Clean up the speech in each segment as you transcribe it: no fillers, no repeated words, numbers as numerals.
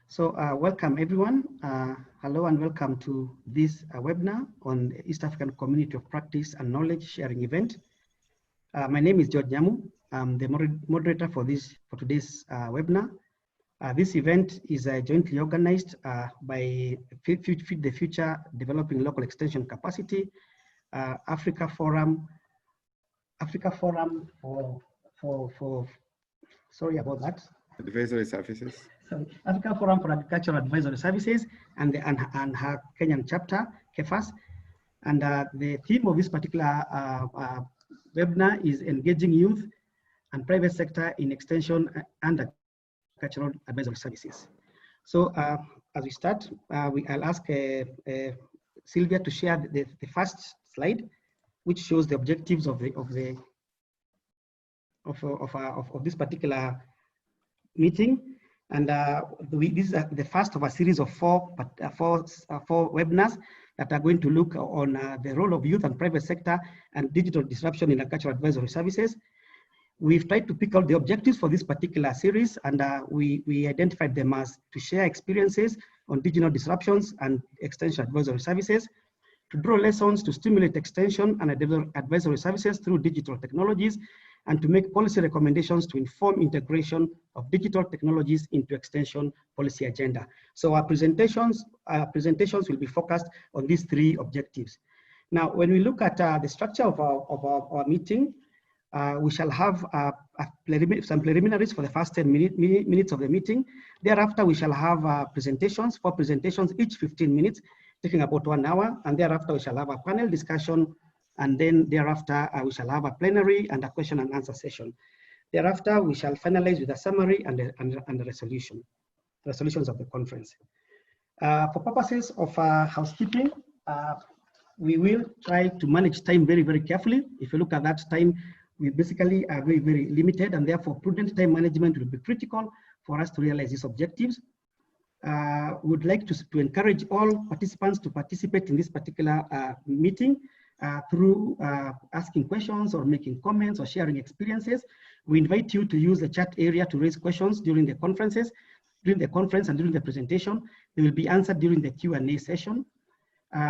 So welcome everyone. Hello and welcome to this webinar on East African Community of Practice and Knowledge Sharing event. My name is George Nyamu. I'm the moderator for today's webinar. This event is jointly organized by Feed the Future Developing Local Extension Capacity, Africa Forum for sorry about that. Advisory Services. So African Forum for Agricultural Advisory Services and her Kenyan chapter, KEFAS. And the theme of this particular webinar is engaging youth and private sector in extension and agricultural advisory services. So as we start, I'll ask Sylvia to share the first slide, which shows the objectives of this particular meeting. And this is the first of a series of four webinars that are going to look on the role of youth and private sector and digital disruption in agricultural advisory services. We've tried to pick out the objectives for this particular series, and we identified them as to share experiences on digital disruptions and extension advisory services, to draw lessons to stimulate extension and advisory services through digital technologies, and to make policy recommendations to inform integration of digital technologies into extension policy agenda. So our presentations will be focused on these three objectives. Now, when we look at the structure of our meeting, we shall have some preliminaries for the first 10 minutes of the meeting. Thereafter, we shall have four presentations, each 15 minutes, taking about 1 hour. And thereafter, we shall have a panel discussion. And then thereafter, we shall have a plenary and a question and answer session. Thereafter, we shall finalize with a summary and the resolutions of the conference. For purposes of housekeeping, we will try to manage time very, very carefully. If you look at that time, we basically are very, very limited, and therefore prudent time management will be critical for us to realize these objectives. We would like to encourage all participants to participate in this particular meeting through asking questions or making comments or sharing experiences. We invite you to use the chat area to raise questions during the conference and during the presentation. They will be answered during the Q&A session.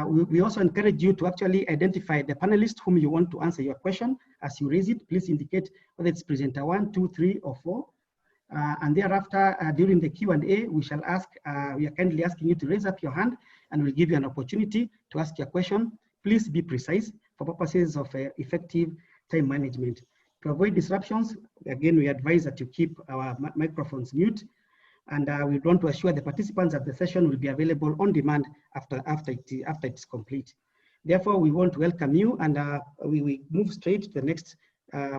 We also encourage you to actually identify the panelists whom you want to answer your question. As you raise it, please indicate whether it's presenter 1, 2, 3, or 4. And thereafter, during the Q&A, we are kindly asking you to raise up your hand, and we'll give you an opportunity to ask your question. Please be precise for purposes of effective time management. To avoid disruptions, again, we advise that you keep our microphones mute, and we want to assure the participants that the session will be available on demand after it's complete. Therefore, we want to welcome you, and we move straight to the next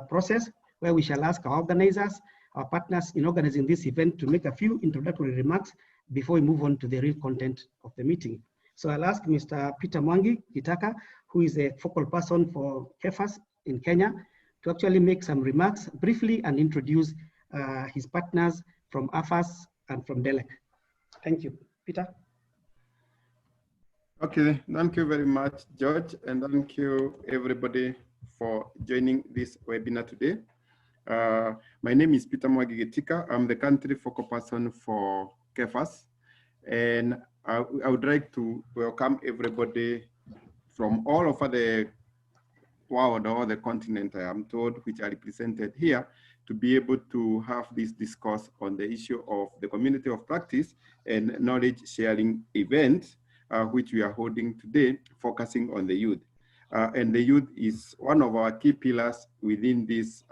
process, where we shall ask our organizers, our partners in organizing this event, to make a few introductory remarks before we move on to the real content of the meeting. So I'll ask Mr. Peter Mwangi Gitaka, who is a focal person for KEFAS in Kenya, to actually make some remarks briefly and introduce his partners from AFAS and from DELEC. Thank you. Peter. Okay, thank you very much, George, and thank you everybody for joining this webinar today. My name is Peter Mwangi Gitaka. I'm the country focal person for KEFAS, and I would like to welcome everybody from all over the world or the continent, I am told, which are represented here, to be able to have this discourse on the issue of the community of practice and knowledge sharing event, which we are holding today, focusing on the youth. And the youth is one of our key pillars within this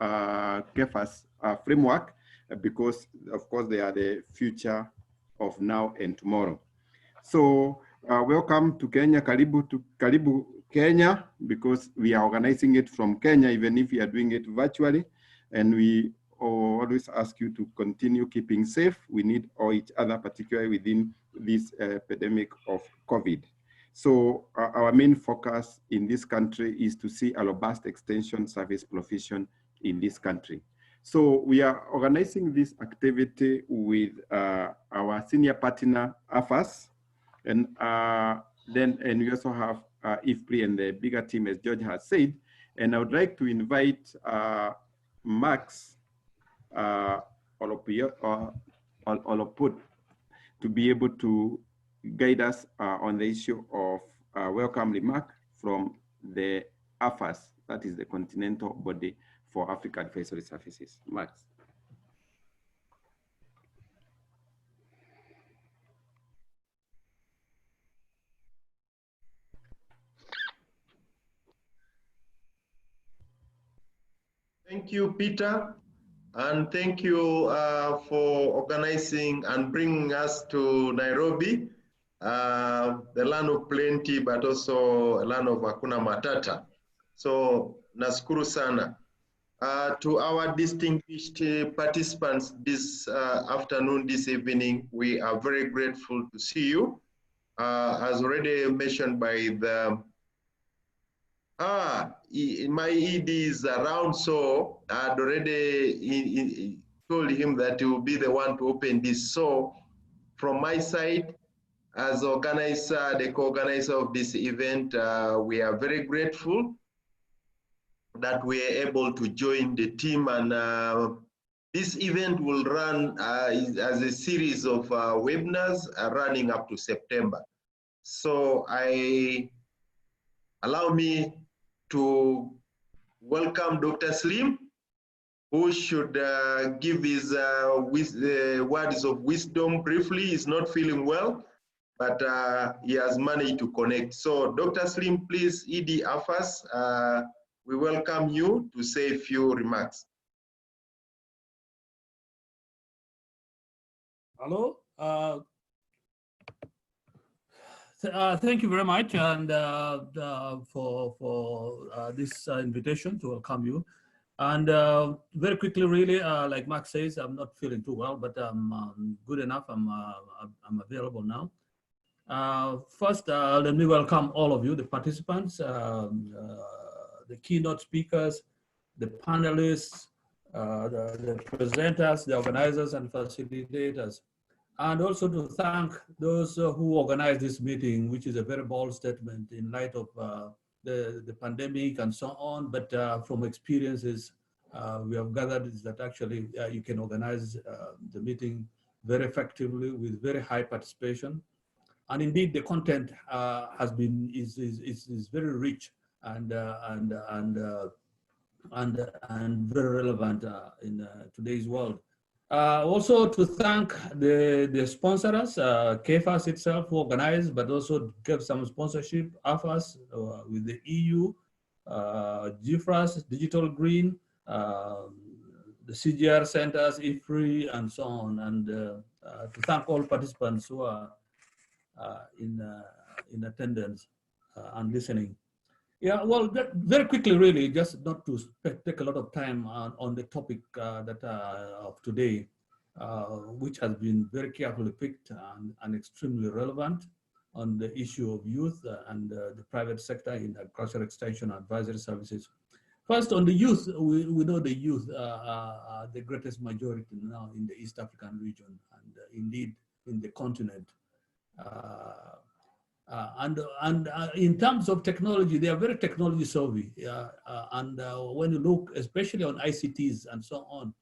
KEFAS framework, because of course they are the future of now and tomorrow. So welcome to Kenya, Karibu Kenya, because we are organizing it from Kenya, even if we are doing it virtually. And we always ask you to continue keeping safe. We need all each other, particularly within this epidemic of COVID. So our main focus in this country is to see a robust extension service provision in this country. So we are organizing this activity with our senior partner, AFAS, and we also have IFPRI and the bigger team, as George has said. And I would like to invite Max Oloput to be able to guide us on the issue of welcome remark from the AFAS, that is the Continental Body for African Advisory Services. Max. Thank you, Peter. And thank you for organizing and bringing us to Nairobi, the land of plenty, but also a land of Hakuna Matata. So, nashukuru sana. To our distinguished participants this afternoon, this evening, we are very grateful to see you. As already mentioned by the my ED is around, so I'd already told him that he will be the one to open this. So from my side, as organizer, the co-organizer of this event, we are very grateful that we are able to join the team, and this event will run as a series of webinars running up to September. So allow me to welcome Dr. Slim, who should give his words of wisdom briefly. He's not feeling well, but he has managed to connect. So Dr. Slim, please, ED AFAS, we welcome you to say a few remarks. Hello. Thank you very much, and for this invitation to welcome you. And very quickly, really, like Mark says, I'm not feeling too well, but I'm good enough. I'm available now. First, let me welcome all of you, the participants, the keynote speakers, the panelists, the presenters, the organizers, and facilitators. And also to thank those who organized this meeting, which is a very bold statement in light of the pandemic and so on. But from experiences we have gathered is that actually you can organize the meeting very effectively with very high participation. And indeed, the content is very rich and very relevant in today's world. Also to thank the sponsors, KFAS itself, who organized, but also gave some sponsorship, AFAS with the EU, GFRAS, Digital Green, the CGR centers, IFRI, and so on. And to thank all participants who are in attendance and listening. Yeah, well, very quickly, really, just not to take a lot of time on the topic of today, which has been very carefully picked and extremely relevant on the issue of youth and the private sector in agricultural extension advisory services. First, on the youth, we know the youth are the greatest majority now in the East African region and indeed in the continent. In terms of technology, they are very technology savvy. When you look, especially on ICTs and so on,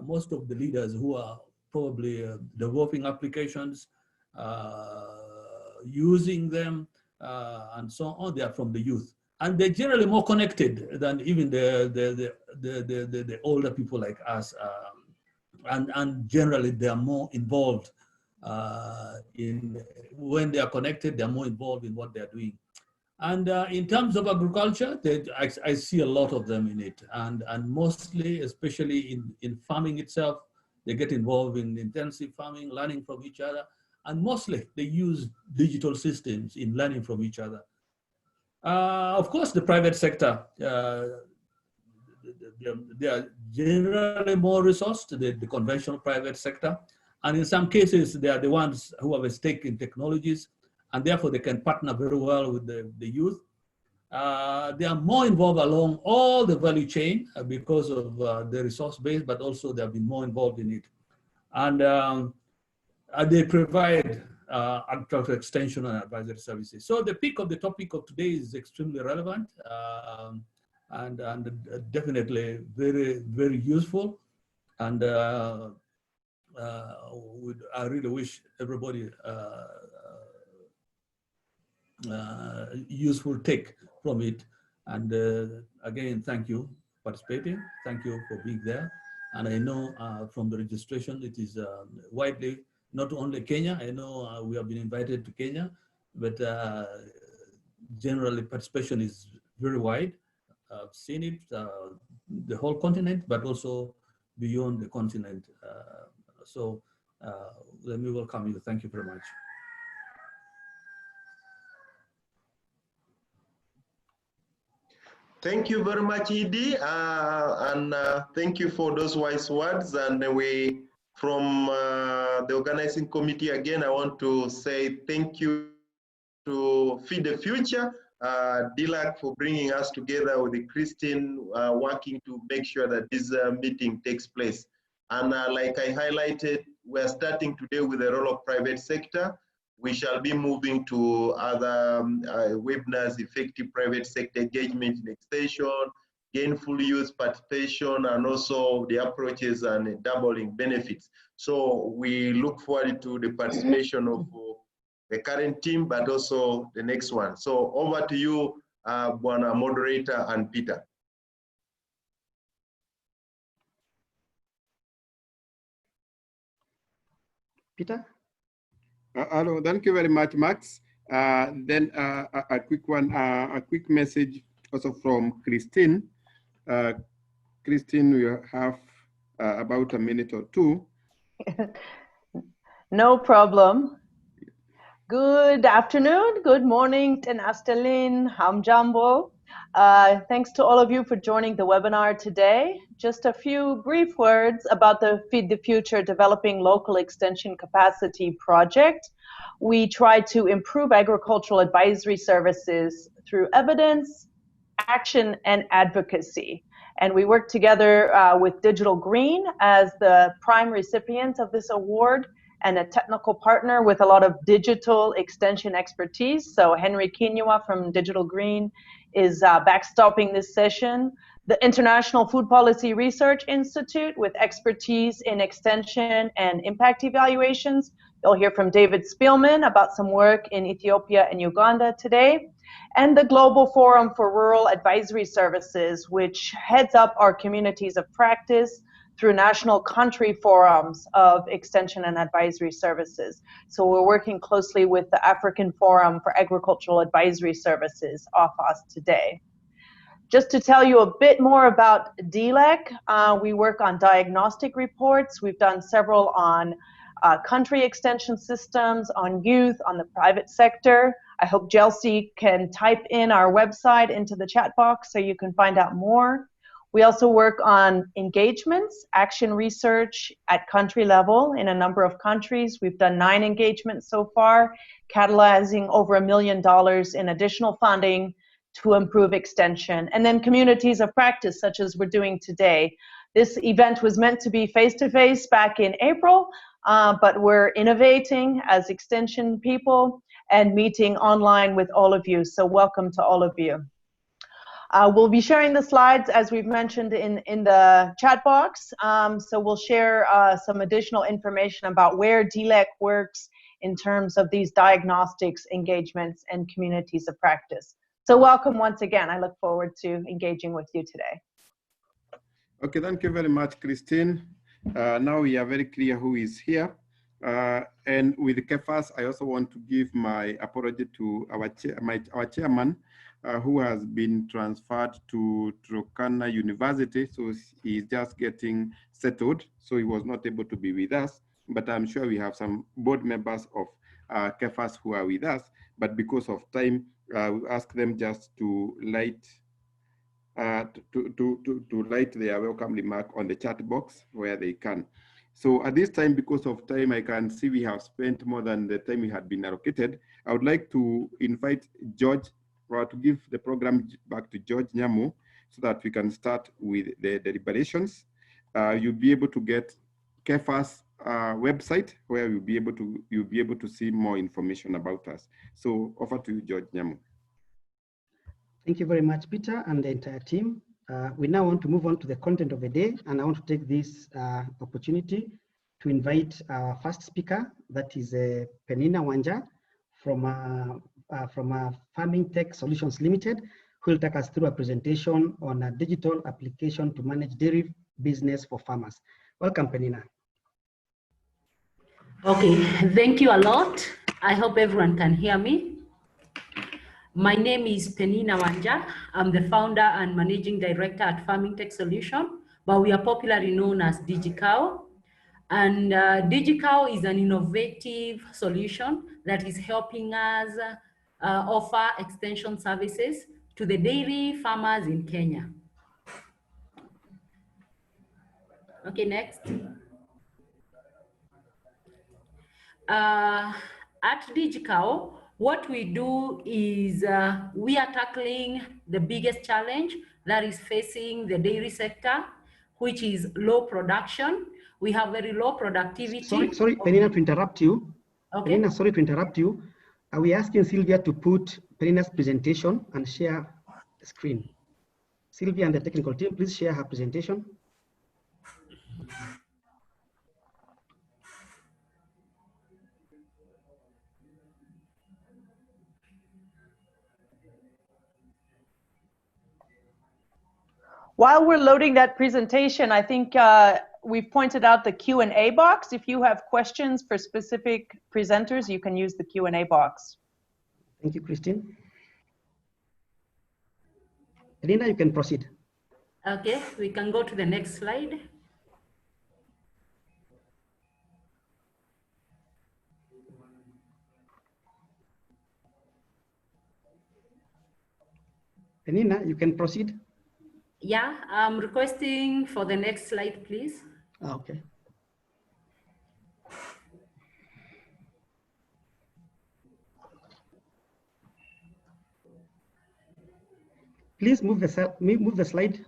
most of the leaders who are probably developing applications, using them, and so on, they are from the youth. And they're generally more connected than even the older people like us. And generally, they are more involved when they are connected, they're more involved in what they're doing. And in terms of agriculture, I see a lot of them in it. And mostly, especially in farming itself, they get involved in intensive farming, learning from each other. And mostly, they use digital systems in learning from each other. Of course, the private sector, they are generally more resourced, the conventional private sector. And in some cases, they are the ones who have a stake in technologies, and therefore they can partner very well with the youth. They are more involved along all the value chain because of the resource base, but also they have been more involved in it. And they provide agricultural extension and advisory services. So the peak of the topic of today is extremely relevant and definitely very, very useful. And I really wish everybody useful take from it. And again, thank you for participating. Thank you for being there. And I know from the registration, it is widely, not only Kenya. I know we have been invited to Kenya, but generally participation is very wide. I've seen it, the whole continent, but also beyond the continent. So let me welcome you. Thank you very much. Thank you very much, Edie, and thank you for those wise words. And we, from the organizing committee, again, I want to say thank you to Feed the Future, DLAC, for bringing us together with Christine, working to make sure that this meeting takes place. And like I highlighted, we're starting today with the role of private sector. We shall be moving to other webinars, effective private sector engagement in extension, gainful use participation, and also the approaches and doubling benefits. So we look forward to the participation of the current team, but also the next one. So over to you, Bwana Moderator and Peter. Peter? Hello, thank you very much, Max. Then a quick one, a quick message also from Christine. Christine, we have about a minute or two. No problem. Good afternoon, good morning, ten astelin, hamjambo. Thanks to all of you for joining the webinar today. Just a few brief words about the Feed the Future Developing Local Extension Capacity project. We try to improve agricultural advisory services through evidence, action, and advocacy. And we work together with Digital Green as the prime recipient of this award and a technical partner with a lot of digital extension expertise. So Henry Quinoa from Digital Green is backstopping this session. The International Food Policy Research Institute with expertise in extension and impact evaluations. You'll hear from David Spielman about some work in Ethiopia and Uganda today. And the Global Forum for Rural Advisory Services, which heads up our communities of practice through national country forums of extension and advisory services. So we're working closely with the African Forum for Agricultural Advisory Services, AFAS, today. Just to tell you a bit more about DLEC, we work on diagnostic reports. We've done several on country extension systems, on youth, on the private sector. I hope Chelsea can type in our website into the chat box so you can find out more. We also work on engagements, action research at country level in a number of countries. We've done 9 engagements so far, catalyzing over $1 million in additional funding to improve extension. And then communities of practice, such as we're doing today. This event was meant to be face-to-face back in April, but we're innovating as extension people and meeting online with all of you. So welcome to all of you. We'll be sharing the slides, as we've mentioned, in the chat box. So we'll share some additional information about where DLEC works in terms of these diagnostics, engagements, and communities of practice. So welcome once again. I look forward to engaging with you today. Okay, thank you very much, Christine. Now we are very clear who is here. And with KEFAS, I also want to give my apology to our chairman, who has been transferred to Turkana University. So he's just getting settled. So he was not able to be with us, but I'm sure we have some board members of KEFAS who are with us. But because of time, we ask them just to light light their welcome remark on the chat box where they can. So at this time, because of time, I can see we have spent more than the time we had been allocated. I would like to invite George, or to give the program back to George Nyamu so that we can start with the deliberations. You'll be able to get KEFAS website where you'll be able to see more information about us. So over to you, George Nyamu. Thank you very much, Peter, and the entire team. We now want to move on to the content of the day, and I want to take this opportunity to invite our first speaker, that is Penina Wanja from Farming Tech Solutions Limited, who will take us through a presentation on a digital application to manage dairy business for farmers. Welcome, Penina. Okay, thank you a lot. I hope everyone can hear me. My name is Penina Wanja. I'm the founder and managing director at Farming Tech Solution, but we are popularly known as DigiCow. And DigiCow is an innovative solution that is helping us offer extension services to the dairy farmers in Kenya. Okay, next. At DigiCow, what we do is we are tackling the biggest challenge that is facing the dairy sector, which is low production. We have very low productivity. Sorry, Penina, to interrupt you. Okay. Penina, sorry to interrupt you. Are we asking Sylvia to put Penina's presentation and share the screen? Sylvia and the technical team, please share her presentation. While we're loading that presentation, I think we've pointed out the Q&A box. If you have questions for specific presenters, you can use the Q&A box. Thank you, Christine. Elena, you can proceed. Okay, we can go to the next slide. Penina, you can proceed. Yeah, I'm requesting for the next slide, please. Okay. Please move the slide.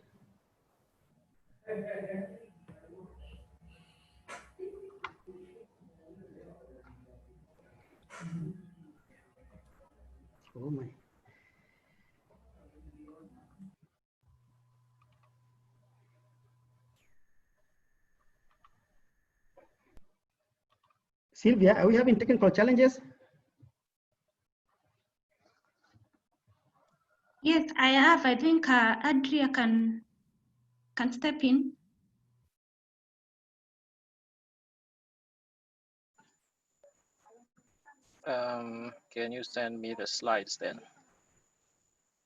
Oh my. Sylvia, are we having technical challenges? Yes, I have. I think Adria can step in. Can you send me the slides then?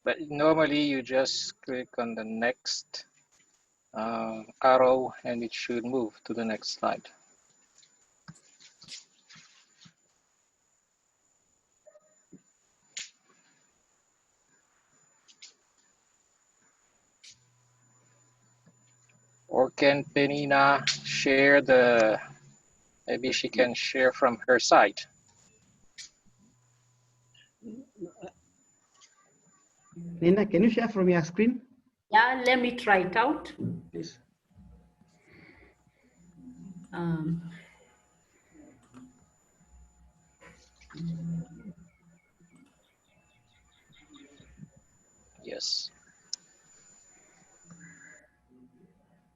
But normally you just click on the next arrow and it should move to the next slide. Or can Penina share maybe she can share from her side. Nina, can you share from your screen? Yeah, let me try it out. Please. Yes.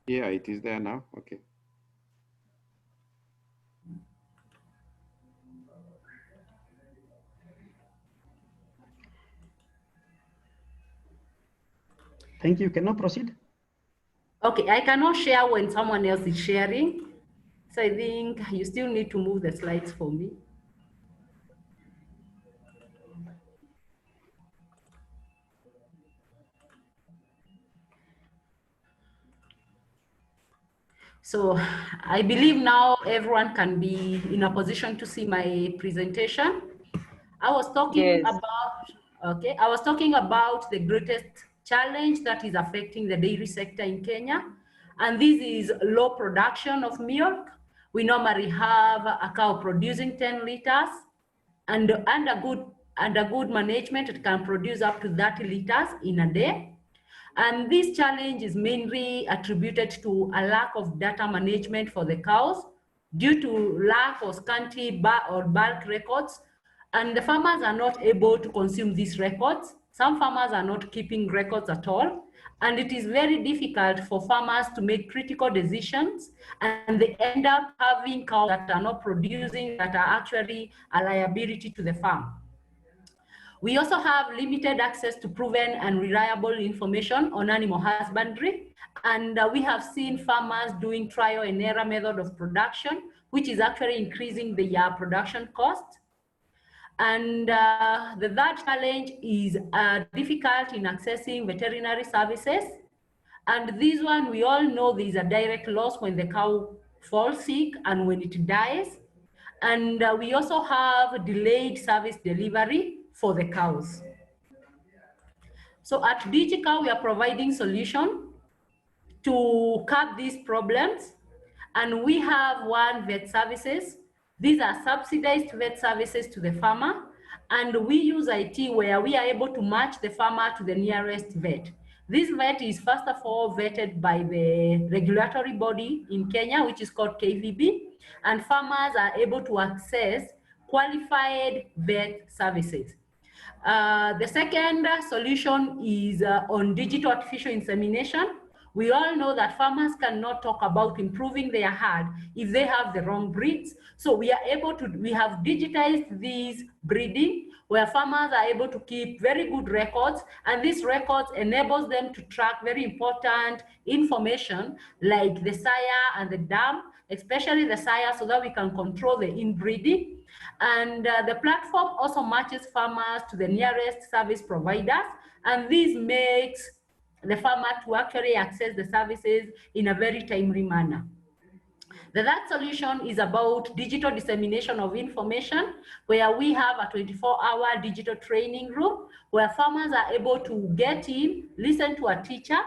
Yeah, it is there now. Okay. Thank you. Can now proceed? Okay, I cannot share when someone else is sharing. So I think you still need to move the slides for me. So I believe now everyone can be in a position to see my presentation. I was talking about the greatest challenge that is affecting the dairy sector in Kenya. And this is low production of milk. We normally have a cow producing 10 liters and under good management, it can produce up to 30 liters in a day. And this challenge is mainly attributed to a lack of data management for the cows due to lack of scanty or bulk records. And the farmers are not able to consume these records Some farmers are not keeping records at all, and it is very difficult for farmers to make critical decisions, and they end up having cows that are not producing, that are actually a liability to the farm. We also have limited access to proven and reliable information on animal husbandry, and we have seen farmers doing trial and error method of production, which is actually increasing the production cost. And the third challenge is difficult in accessing veterinary services. And this one, we all know there is a direct loss when the cow falls sick and when it dies. And we also have delayed service delivery for the cows. So at DigiCow, we are providing solution to curb these problems. And we have one vet services. These are subsidized vet services to the farmer. And we use IT where we are able to match the farmer to the nearest vet. This vet is first of all vetted by the regulatory body in Kenya, which is called KVB. And farmers are able to access qualified vet services. The second solution is on digital artificial insemination. We all know that farmers cannot talk about improving their herd if they have the wrong breeds. So we are able to, we have digitized these breeding where farmers are able to keep very good records, and these records enables them to track very important information like the sire and the dam, especially the sire, so that we can control the inbreeding. And the platform also matches farmers to the nearest service providers, and this makes the farmer to actually access the services in a very timely manner. The third solution is about digital dissemination of information, where we have a 24-hour digital training room where farmers are able to get in, listen to a teacher,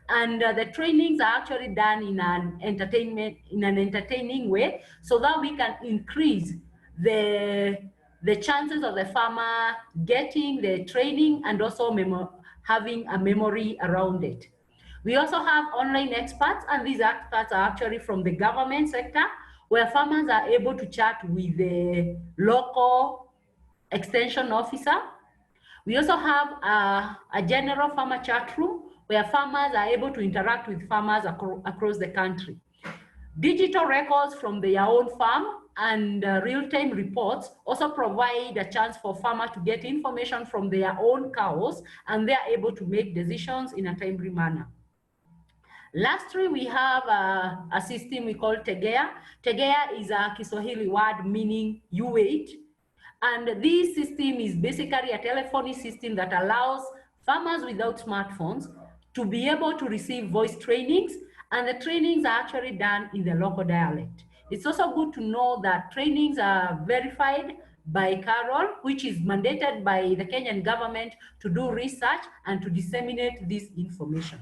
and the trainings are actually done in an entertaining way, so that we can increase the chances of the farmer getting the training and also having a memory around it. We also have online experts, and these experts are actually from the government sector, where farmers are able to chat with the local extension officer. We also have a general farmer chat room where farmers are able to interact with farmers across the country. Digital records from their own farm and real-time reports also provide a chance for farmers to get information from their own cows, and they are able to make decisions in a timely manner. Lastly, we have a system we call Tegea. Tegea is a Kiswahili word meaning you wait. And this system is basically a telephony system that allows farmers without smartphones to be able to receive voice trainings, and the trainings are actually done in the local dialect. It's also good to know that trainings are verified by Carol, which is mandated by the Kenyan government to do research and to disseminate this information.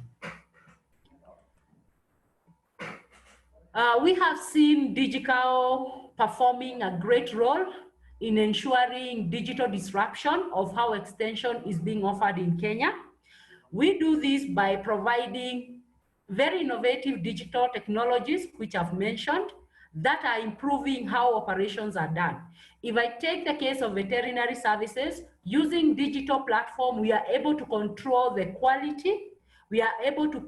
We have seen DigiCow performing a great role in ensuring digital disruption of how extension is being offered in Kenya. We do this by providing very innovative digital technologies, which I've mentioned, that are improving how operations are done. If I take the case of veterinary services, using digital platform, we are able to control the quality, we are able to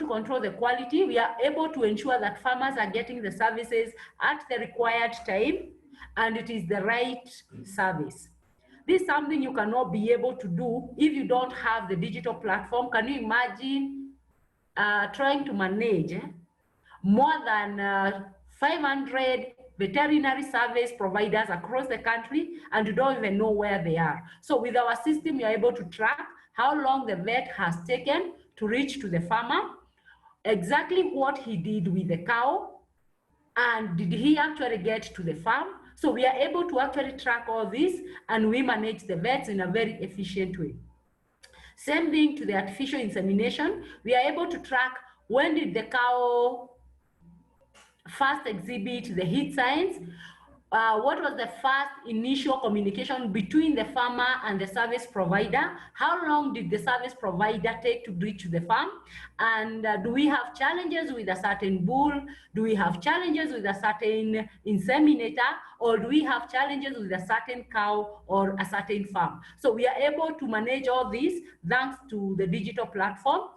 control the quality, we are able to ensure that farmers are getting the services at the required time, and it is the right service. This is something you cannot be able to do if you don't have the digital platform. Can you imagine trying to manage more than 500 veterinary service providers across the country, and you don't even know where they are? So with our system, you're able to track how long the vet has taken to reach to the farmer, exactly what he did with the cow, and did he actually get to the farm? So we are able to actually track all this, and we manage the vets in a very efficient way. Same thing to the artificial insemination. We are able to track when did the cow first exhibit the heat signs. what was the first initial communication between the farmer and the service provider? How long did the service provider take to reach the farm? And do we have challenges with a certain bull? Do we have challenges with a certain inseminator? Or do we have challenges with a certain cow or a certain farm? So we are able to manage all these thanks to the digital platform.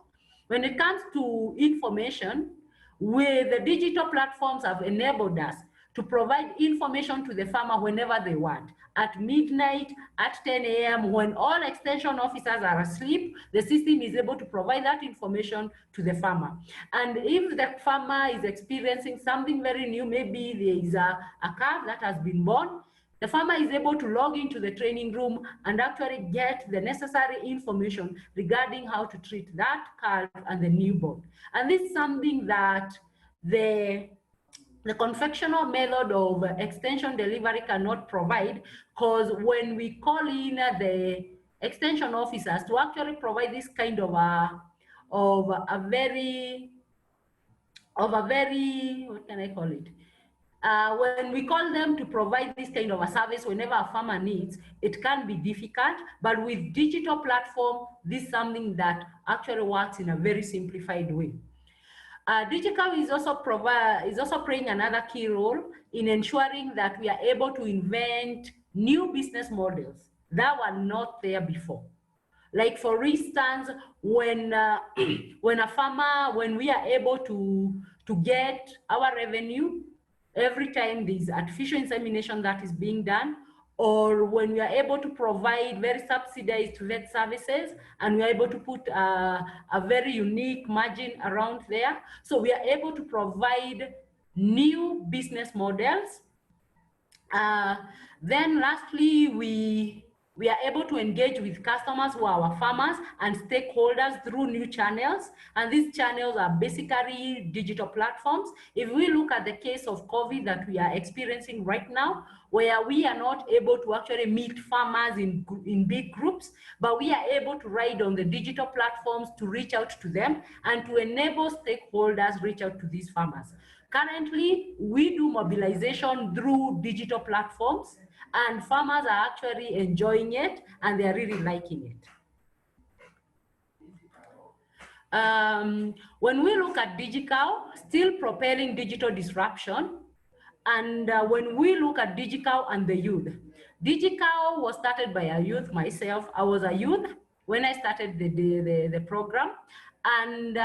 When it comes to information, with the digital platforms have enabled us to provide information to the farmer whenever they want. At midnight, at 10 a.m., when all extension officers are asleep, the system is able to provide that information to the farmer. And if the farmer is experiencing something very new, maybe there is a calf that has been born, the farmer is able to log into the training room and actually get the necessary information regarding how to treat that calf and the newborn. And this is something that the conventional method of extension delivery cannot provide, because when we call in the extension officers to actually provide this kind of a very, what can I call it? When we call them to provide this kind of a service whenever a farmer needs, it can be difficult, but with digital platform, this is something that actually works in a very simplified way. Digital is also playing another key role in ensuring that we are able to invent new business models that were not there before. Like for instance, when we are able to get our revenue every time there's artificial insemination that is being done, or when we are able to provide very subsidized vet services and we are able to put a very unique margin around there. So we are able to provide new business models. Then lastly, we are able to engage with customers who are our farmers and stakeholders through new channels. And these channels are basically digital platforms. If we look at the case of COVID that we are experiencing right now, where we are not able to actually meet farmers in big groups, but we are able to ride on the digital platforms to reach out to them and to enable stakeholders reach out to these farmers. Currently, we do mobilization through digital platforms, and farmers are actually enjoying it and they are really liking it. When we look at digital, still propelling digital disruption, and when we look at digital and the youth, digital was started by a youth. Myself, I was a youth when I started the program, and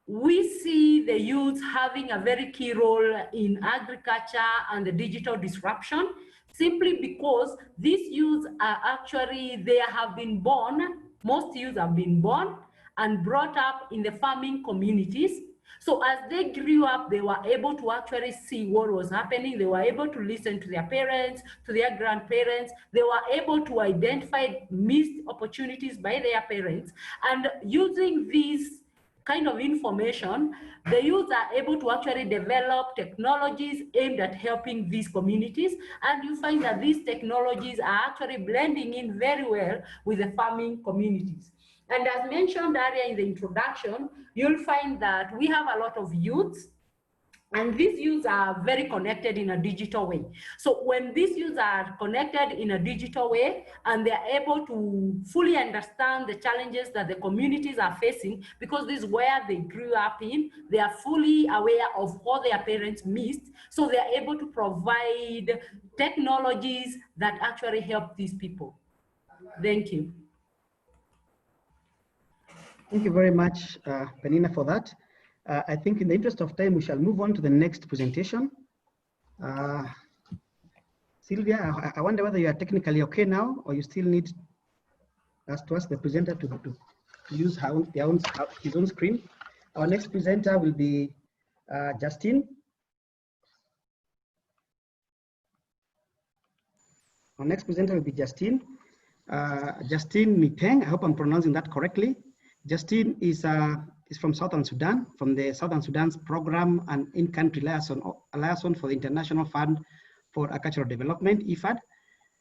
we see the youth having a very key role in agriculture and the digital disruption, simply because these youths are actually, they have been born, most youths have been born and brought up in the farming communities. So as they grew up, they were able to actually see what was happening. They were able to listen to their parents, to their grandparents. They were able to identify missed opportunities by their parents. And using these kind of information, the youth are able to actually develop technologies aimed at helping these communities. And you find that these technologies are actually blending in very well with the farming communities. And as mentioned earlier in the introduction, you'll find that we have a lot of youths, and these youths are very connected in a digital way. So when these youths are connected in a digital way and they're able to fully understand the challenges that the communities are facing, because this is where they grew up in, they are fully aware of what their parents missed. So they're able to provide technologies that actually help these people. Thank you. Thank you very much, Penina, for that. I think in the interest of time, we shall move on to the next presentation. Sylvia, I wonder whether you are technically okay now, or you still need us to ask the presenter to use his own screen. Our next presenter will be Justine. Our next presenter will be Justine. Justine Mipeng, I hope I'm pronouncing that correctly. Justine is from Southern Sudan, from the Southern Sudan's program and in-country liaison for the International Fund for Agricultural Development, IFAD.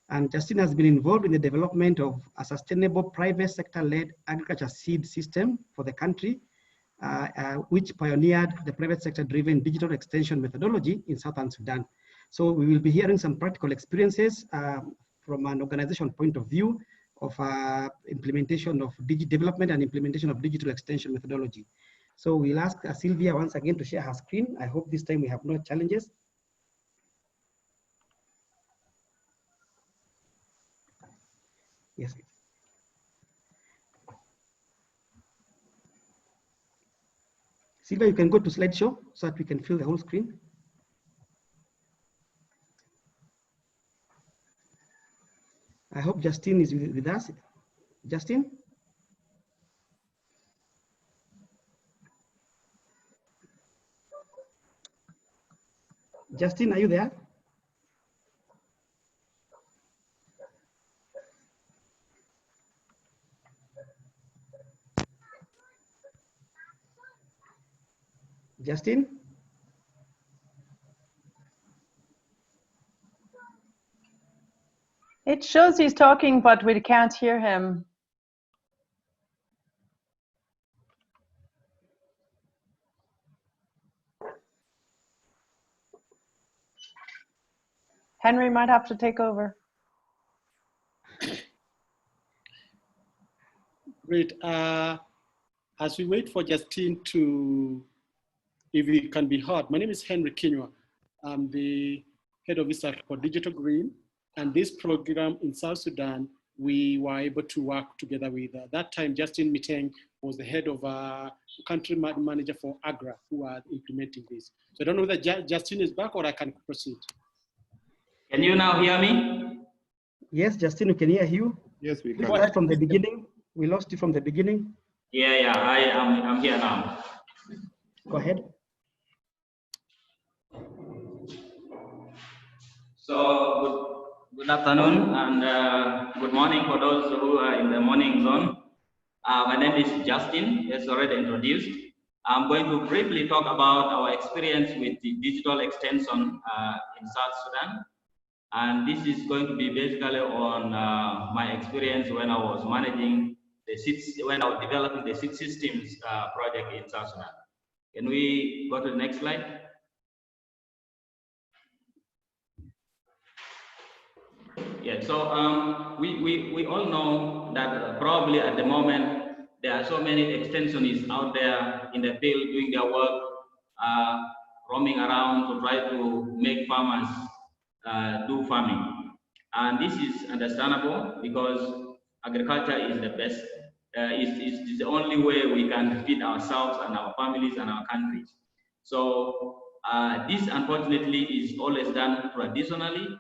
And Justine has been involved in the development of a sustainable private sector-led agriculture seed system for the country, which pioneered the private sector-driven digital extension methodology in Southern Sudan. So we will be hearing some practical experiences from an organization point of view of implementation of development and implementation of digital extension methodology. So we'll ask Sylvia once again to share her screen. I hope this time we have no challenges. Yes. Sylvia, you can go to slideshow so that we can fill the whole screen. I hope Justin is with us. Justin? Justin, are you there? Justin? It shows he's talking, but we can't hear him. Henry might have to take over. Great. As we wait for Justin to, if he can be heard, my name is Henry Kinywa. I'm the head of East Africa Digital Green. And this program in South Sudan, we were able to work together with, that time Justin Miteng was the head of country manager for Agra who are implementing this. So I don't know whether Justin is back or I can proceed. Can you now hear me? Yes, Justin, we can hear you. Yes, we can. Go ahead from the beginning. We lost you from the beginning. Yeah, I'm here now. Go ahead. So good afternoon and good morning for those who are in the morning zone. My name is Justin, as already introduced. I'm going to briefly talk about our experience with the digital extension in South Sudan. And this is going to be basically on my experience when I was managing the seeds, when I was developing the seed systems project in South Sudan. Can we go to the next slide? Yeah, so we all know that probably at the moment there are so many extensionists out there in the field doing their work, roaming around to try to make farmers do farming. And this is understandable because agriculture is the best, is the only way we can feed ourselves and our families and our countries. So this unfortunately is always done traditionally.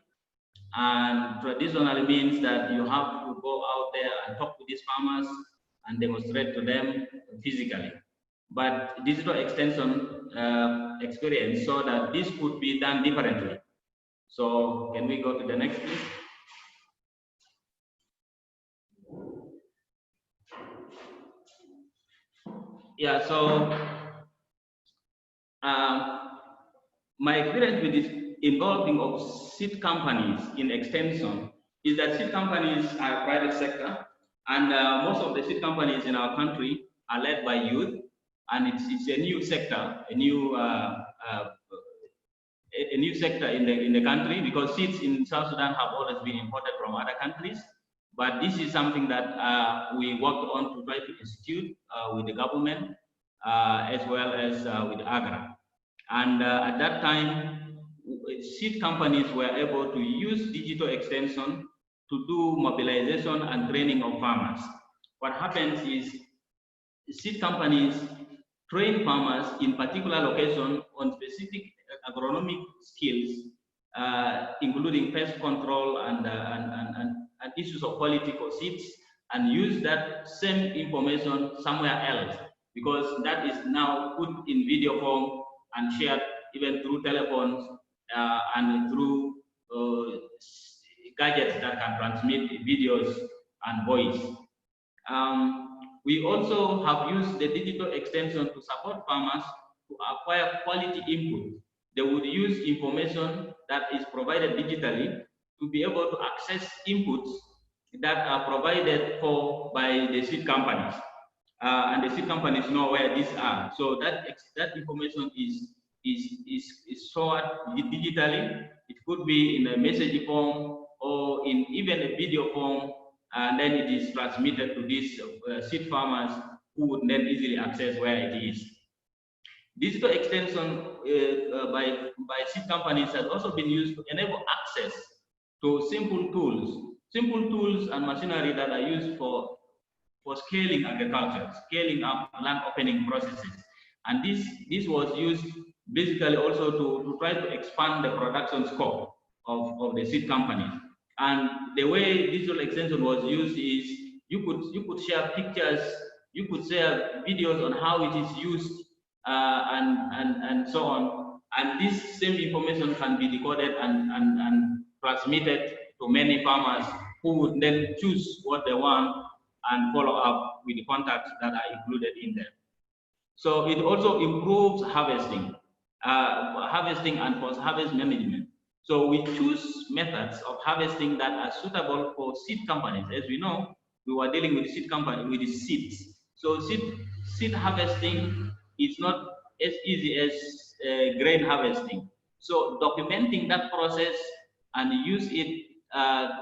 And traditionally means that you have to go out there and talk to these farmers and demonstrate to them physically. But digital extension experience so that this could be done differently. So can we go to the next, please? Yeah, so my experience with this involving of seed companies in extension is that seed companies are private sector, and most of the seed companies in our country are led by youth, and it's a new sector, a new sector in the country, because seeds in South Sudan have always been imported from other countries. But this is something that we worked on to try to institute with the government as well as with Agra. And at that time, seed companies were able to use digital extension to do mobilization and training of farmers. What happens is seed companies train farmers in particular location on specific agronomic skills, including pest control and issues of quality for seeds, and use that same information somewhere else, because that is now put in video form and shared even through telephones and through gadgets that can transmit videos and voice. We also have used the digital extension to support farmers to acquire quality input. They would use information that is provided digitally to be able to access inputs that are provided for by the seed companies. And the seed companies know where these are. So that information is is stored digitally. It could be in a message form or in even a video form, and then it is transmitted to these seed farmers who would then easily access where it is. Digital extension by seed companies has also been used to enable access to simple tools and machinery that are used for scaling agriculture, scaling up land opening processes. And this was used basically also to try to expand the production scope of the seed companies. And the way digital extension was used is you could share pictures, you could share videos on how it is used, and so on. And this same information can be decoded and transmitted to many farmers who would then choose what they want and follow up with the contacts that are included in there. So it also improves harvesting and post-harvest management. So we choose methods of harvesting that are suitable for seed companies. As we know, we were dealing with seed company with the seeds. So seed harvesting is not as easy as grain harvesting. So documenting that process and use it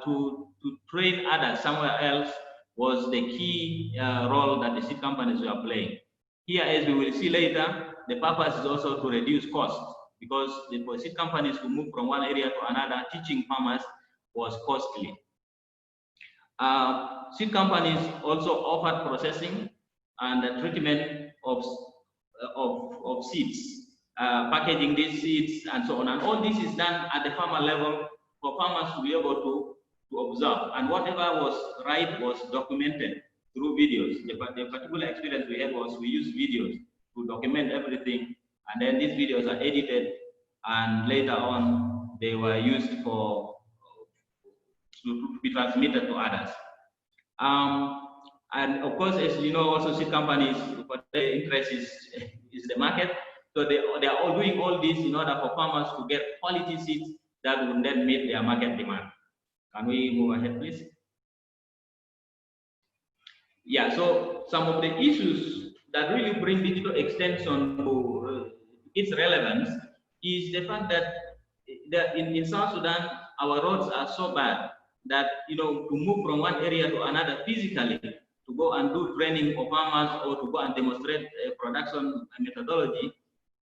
to train others somewhere else was the key role that the seed companies were playing. Here, as we will see later, the purpose is also to reduce costs, because for seed companies to move from one area to another, teaching farmers was costly. Seed companies also offered processing and the treatment of seeds, packaging these seeds and so on. And all this is done at the farmer level for farmers to be able to observe. And whatever was right was documented through videos. The particular experience we had was we used videos to document everything, and then these videos are edited, and later on they were used to be transmitted to others. And of course, as you know, also seed companies, what their interest is the market. So they are all doing all this in order for farmers to get quality seeds that would then meet their market demand. Can we move ahead, please? Yeah, so some of the issues that really bring digital extension to its relevance is the fact that in South Sudan, our roads are so bad that, to move from one area to another physically, to go and do training for farmers or to go and demonstrate production methodology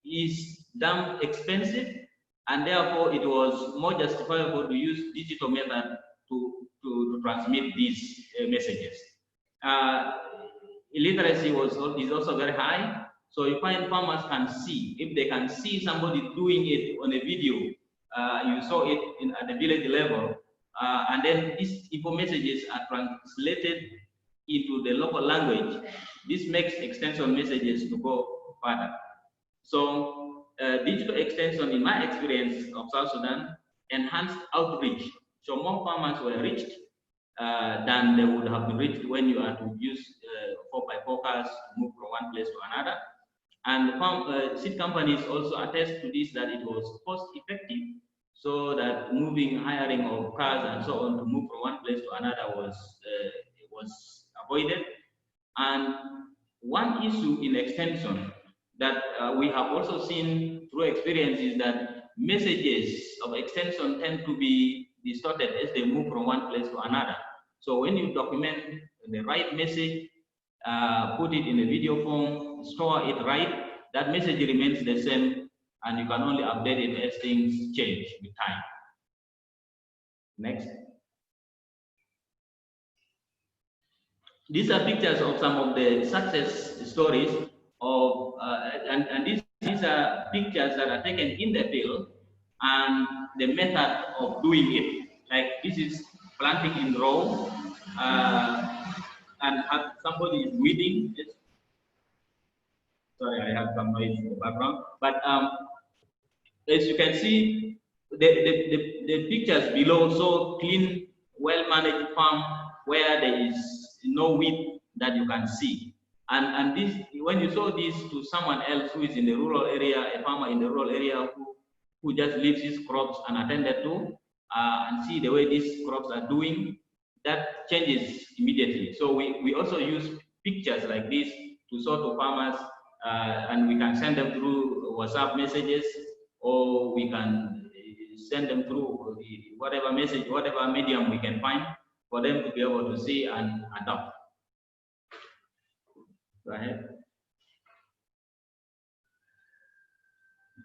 is damn expensive, and therefore it was more justifiable to use digital method to transmit these messages. Illiteracy is also very high, so you find farmers can see, if they can see somebody doing it on a video, you saw it at the village level, and then these info messages are translated into the local language. This makes extension messages to go further. So digital extension, in my experience of South Sudan, enhanced outreach. So more farmers were reached than they would have been reached when you are to use 4x4 cars to move from one place to another. And seed companies also attest to this, that it was cost effective, so that hiring of cars and so on to move from one place to another was avoided. And one issue in extension that we have also seen through experience is that messages of extension tend to be distorted as they move from one place to another. So when you document the right message, put it in a video form, store it right, that message remains the same, and you can only update it as things change with time. Next. These are pictures of some of the success stories of, and these are pictures that are taken in the field and the method of doing it. Like this is planting in row, and somebody is weeding. Sorry, I have some noise in the background. But as you can see, the pictures below show clean, well-managed farm where there is no weed that you can see. And this, when you show this to someone else who is in the rural area, a farmer in the rural area who just leaves his crops unattended to, and see the way these crops are doing, that changes immediately. So we also use pictures like this to show to farmers, and we can send them through WhatsApp messages, or we can send them through whatever message, whatever medium we can find for them to be able to see and adopt. Go ahead.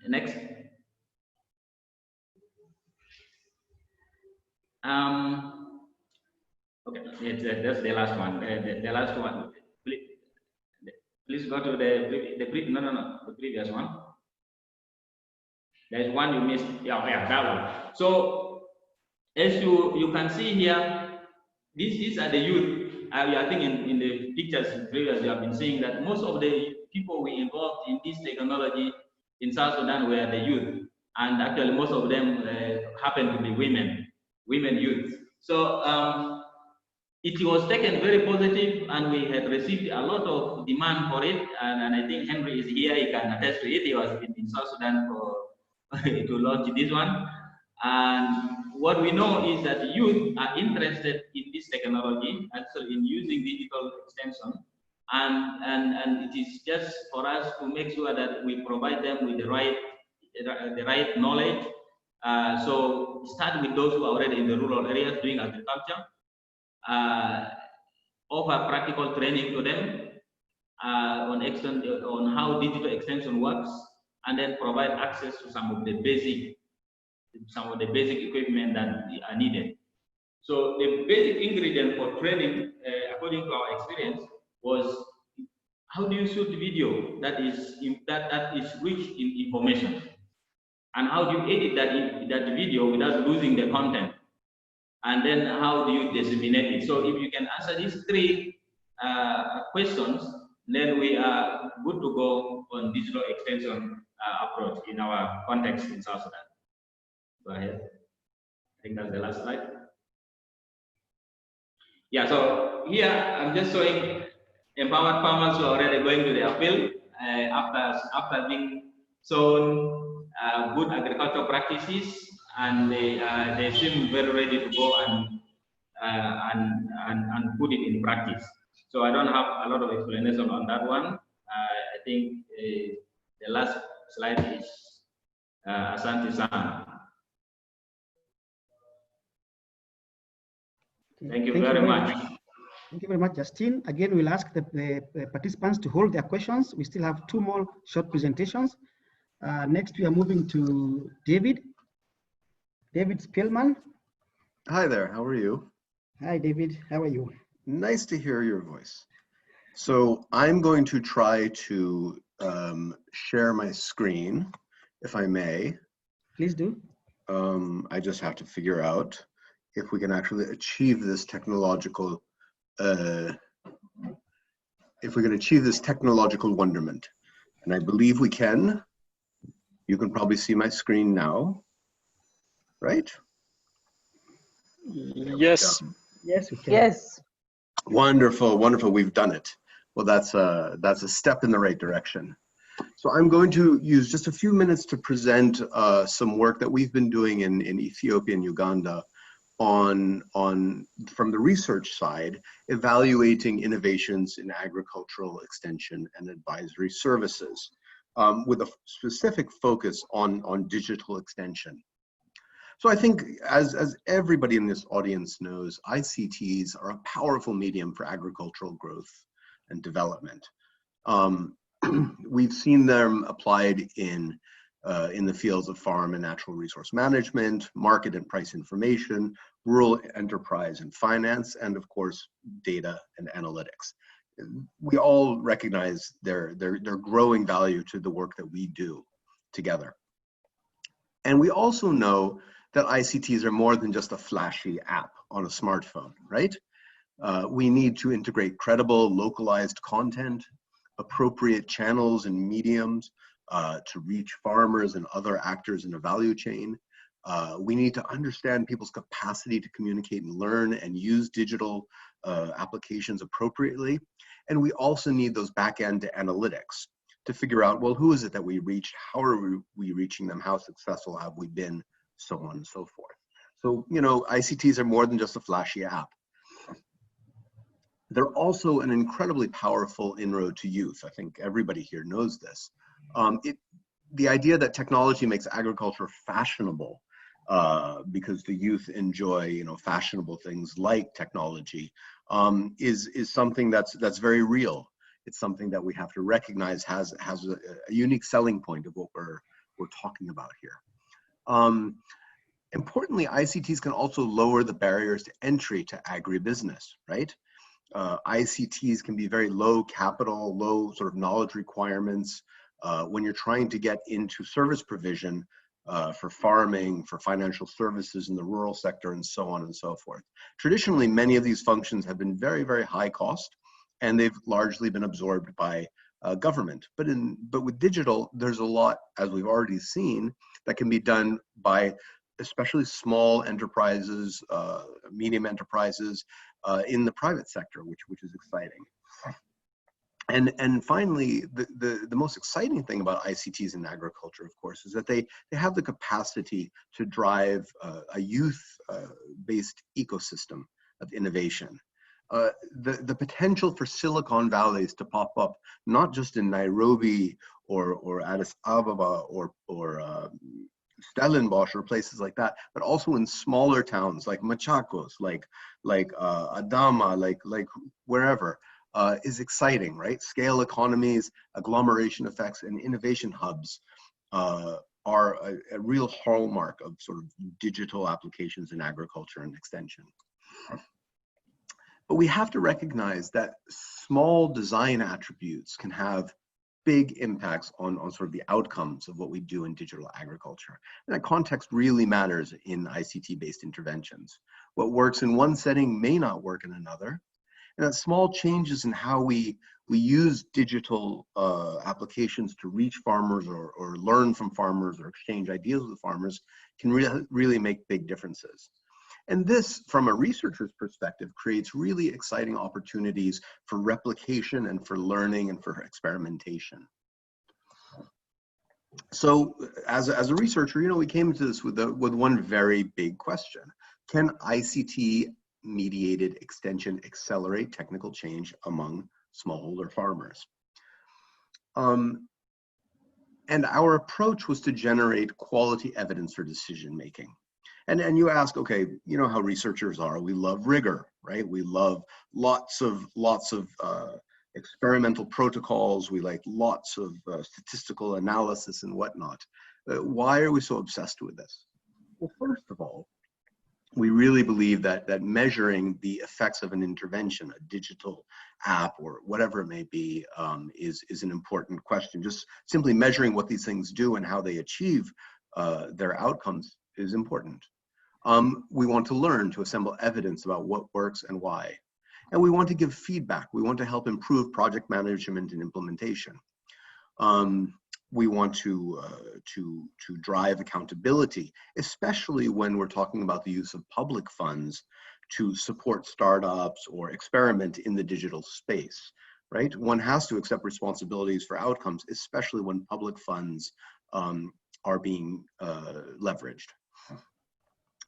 Next. Okay, that's the last one. The last one. Please go to the previous one. There's one you missed. Yeah, that one. So as you can see here, these are the youth. I think in the pictures previously, you have been seeing that most of the people we involved in this technology in South Sudan were the youth, and actually most of them happen to be women youth. So it was taken very positive, and we had received a lot of demand for it. And I think Henry is here; he can attest to it. He was in South Sudan to launch this one. And what we know is that youth are interested in this technology, actually in using digital extension, and it is just for us to make sure that we provide them with the right knowledge. So start with those who are already in the rural areas doing agriculture, offer practical training to them on how digital extension works, and then provide access to some of the basic equipment that are needed. So the basic ingredient for training, according to our experience, was how do you shoot video that is rich in information, and how do you edit that video without losing the content, and then how do you disseminate it? So if you can answer these three questions, then we are good to go on digital extension approach in our context in South Sudan. Go ahead. I think that's the last slide. Yeah, so here I'm just showing empowered farmers who are already going to their field after being shown good agricultural practices, and they seem very ready to go and put it in practice. So I don't have a lot of explanation on that one. I think the last slide is Asante-san. Thank you very much. Thank you very much, Justin. Again, we'll ask the participants to hold their questions. We still have 2 more short presentations. Next, we are moving to David. David Spielman. Hi there, how are you? Hi, David, how are you? Nice to hear your voice. So I'm going to try to share my screen, if I may. Please do. I just have to figure out if we can actually achieve this technological, wonderment. And I believe we can. You can probably see my screen now, right? Yes. Yes, we can. Yes. Wonderful, wonderful, we've done it. Well, that's a step in the right direction. So I'm going to use just a few minutes to present some work that we've been doing in Ethiopia and Uganda from the research side, evaluating innovations in agricultural extension and advisory services, with a specific focus on digital extension. So I think, as everybody in this audience knows, ICTs are a powerful medium for agricultural growth and development. We've seen them applied in the fields of farm and natural resource management, market and price information, rural enterprise and finance, and of course, data and analytics. We all recognize their growing value to the work that we do together. And we also know that ICTs are more than just a flashy app on a smartphone, right? We need to integrate credible, localized content, appropriate channels and mediums to reach farmers and other actors in the value chain. We need to understand people's capacity to communicate and learn and use digital applications appropriately. And we also need those back-end analytics to figure out, well, who is it that we reached? How are we reaching them? How successful have we been? So on and so forth. So, you know, ICTs are more than just a flashy app. They're also an incredibly powerful inroad to youth. I think everybody here knows this. the idea that technology makes agriculture fashionable because the youth enjoy, fashionable things like technology, is something that's very real. It's something that we have to recognize has a unique selling point of what we're talking about here. Importantly, ICTs can also lower the barriers to entry to agribusiness, right? ICTs can be very low capital, low sort of knowledge requirements when you're trying to get into service provision for farming, for financial services in the rural sector, and so on and so forth. Traditionally, many of these functions have been very, very high cost, and they've largely been absorbed by government. But with digital, there's a lot, as we've already seen, that can be done by especially small enterprises, medium enterprises in the private sector, which is exciting. And finally, the most exciting thing about ICTs in agriculture, of course, is that they have the capacity to drive a youth-based ecosystem of innovation. The potential for Silicon Valleys to pop up, not just in Nairobi or Addis Ababa or Stellenbosch or places like that, but also in smaller towns like Machakos, like Adama, like wherever, is exciting, right? Scale economies, agglomeration effects, and innovation hubs are a real hallmark of sort of digital applications in agriculture and extension. But we have to recognize that small design attributes can have big impacts on sort of the outcomes of what we do in digital agriculture. And that context really matters in ICT-based interventions. What works in one setting may not work in another. And that small changes in how we use digital applications to reach farmers or learn from farmers or exchange ideas with farmers can really make big differences. And this, from a researcher's perspective, creates really exciting opportunities for replication and for learning and for experimentation. So as a researcher, we came into this with one very big question. Can ICT mediated extension accelerate technical change among smallholder farmers? And our approach was to generate quality evidence for decision making. And you ask, okay, you know how researchers are. We love rigor, right? We love lots of experimental protocols. We like lots of statistical analysis and whatnot. Why are we so obsessed with this? Well, first of all, we really believe that measuring the effects of an intervention, a digital app or whatever it may be, is an important question. Just simply measuring what these things do and how they achieve their outcomes is important. We want to learn to assemble evidence about what works and why. And we want to give feedback. We want to help improve project management and implementation. We want to drive accountability, especially when we're talking about the use of public funds to support startups or experiment in the digital space, right? One has to accept responsibilities for outcomes, especially when public funds are being leveraged.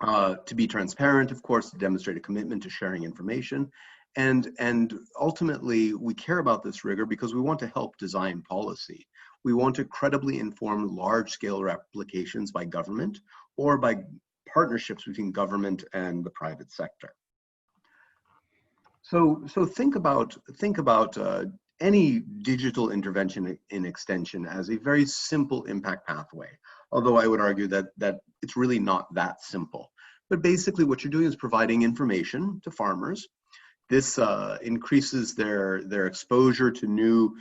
To be transparent, of course, to demonstrate a commitment to sharing information. And ultimately, we care about this rigor because we want to help design policy. We want to credibly inform large-scale replications by government or by partnerships between government and the private sector. So think about any digital intervention in extension as a very simple impact pathway, although I would argue that it's really not that simple. But basically what you're doing is providing information to farmers. This increases their exposure to new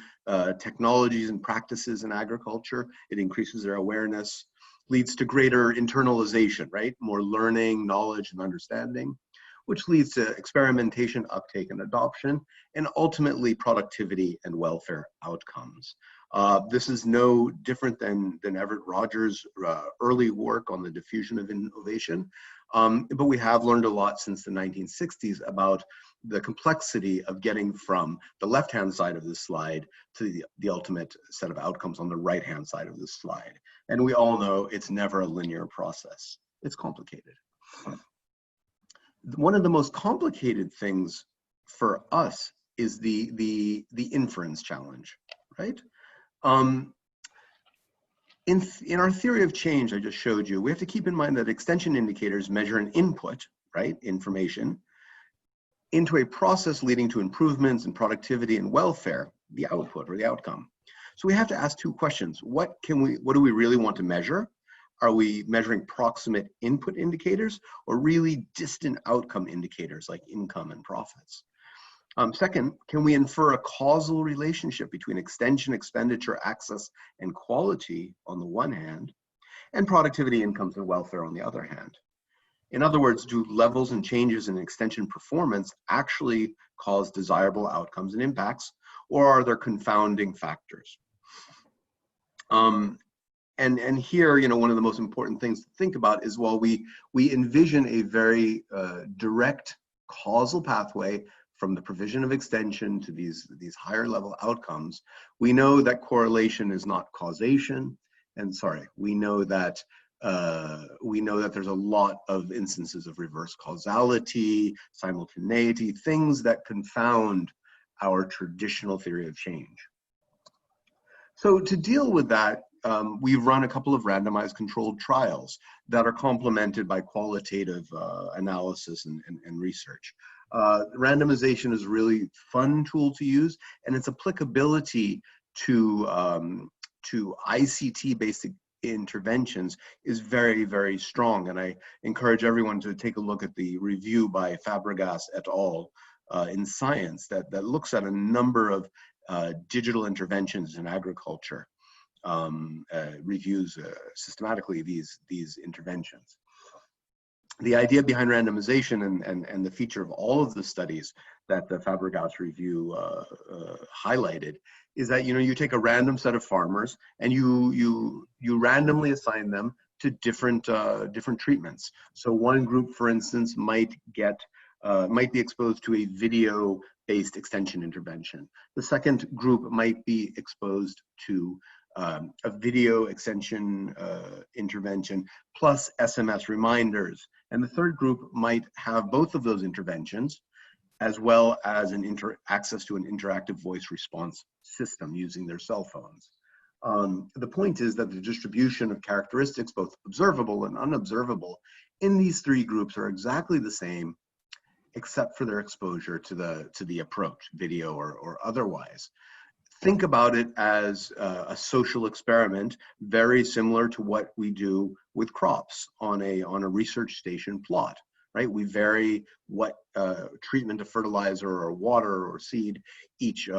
technologies and practices in agriculture. It increases their awareness, leads to greater internalization, right? More learning, knowledge, and understanding, which leads to experimentation, uptake, and adoption, and ultimately productivity and welfare outcomes. This is no different than Everett Rogers' early work on the diffusion of innovation, but we have learned a lot since the 1960s about the complexity of getting from the left-hand side of this slide to the ultimate set of outcomes on the right-hand side of this slide. And we all know it's never a linear process. It's complicated. One of the most complicated things for us is the inference challenge, right? In our theory of change I just showed you, we have to keep in mind that extension indicators measure an input, right, information, into a process leading to improvements in productivity and welfare, the output or the outcome. So we have to ask two questions. What do we really want to measure? Are we measuring proximate input indicators or really distant outcome indicators like income and profits? Second, can we infer a causal relationship between extension, expenditure, access, and quality on the one hand, and productivity, incomes, and welfare on the other hand? In other words, do levels and changes in extension performance actually cause desirable outcomes and impacts, or are there confounding factors? And here, you know, one of the most important things to think about is, while we envision a very direct causal pathway from the provision of extension to these higher level outcomes, we know that correlation is not causation. And sorry, we know that there's a lot of instances of reverse causality, simultaneity, things that confound our traditional theory of change. So to deal with that, we've run a couple of randomized controlled trials that are complemented by qualitative analysis and research. Randomization is a really fun tool to use, and its applicability to ICT-based interventions is very, very strong. And I encourage everyone to take a look at the review by Fabregas et al. In Science that looks at a number of digital interventions in agriculture, reviews systematically these interventions. The idea behind randomization and the feature of all of the studies that the Fabregas review highlighted is that, you know, you take a random set of farmers and you randomly assign them to different treatments. So one group, for instance, might be exposed to a video-based extension intervention. The second group might be exposed to a video extension intervention plus SMS reminders. And the third group might have both of those interventions, as well as access to an interactive voice response system using their cell phones. The point is that the distribution of characteristics, both observable and unobservable, in these three groups are exactly the same, except for their exposure to the approach, video or otherwise. Think about it as a social experiment, very similar to what we do with crops on a research station plot, right? We vary what treatment of fertilizer or water or seed each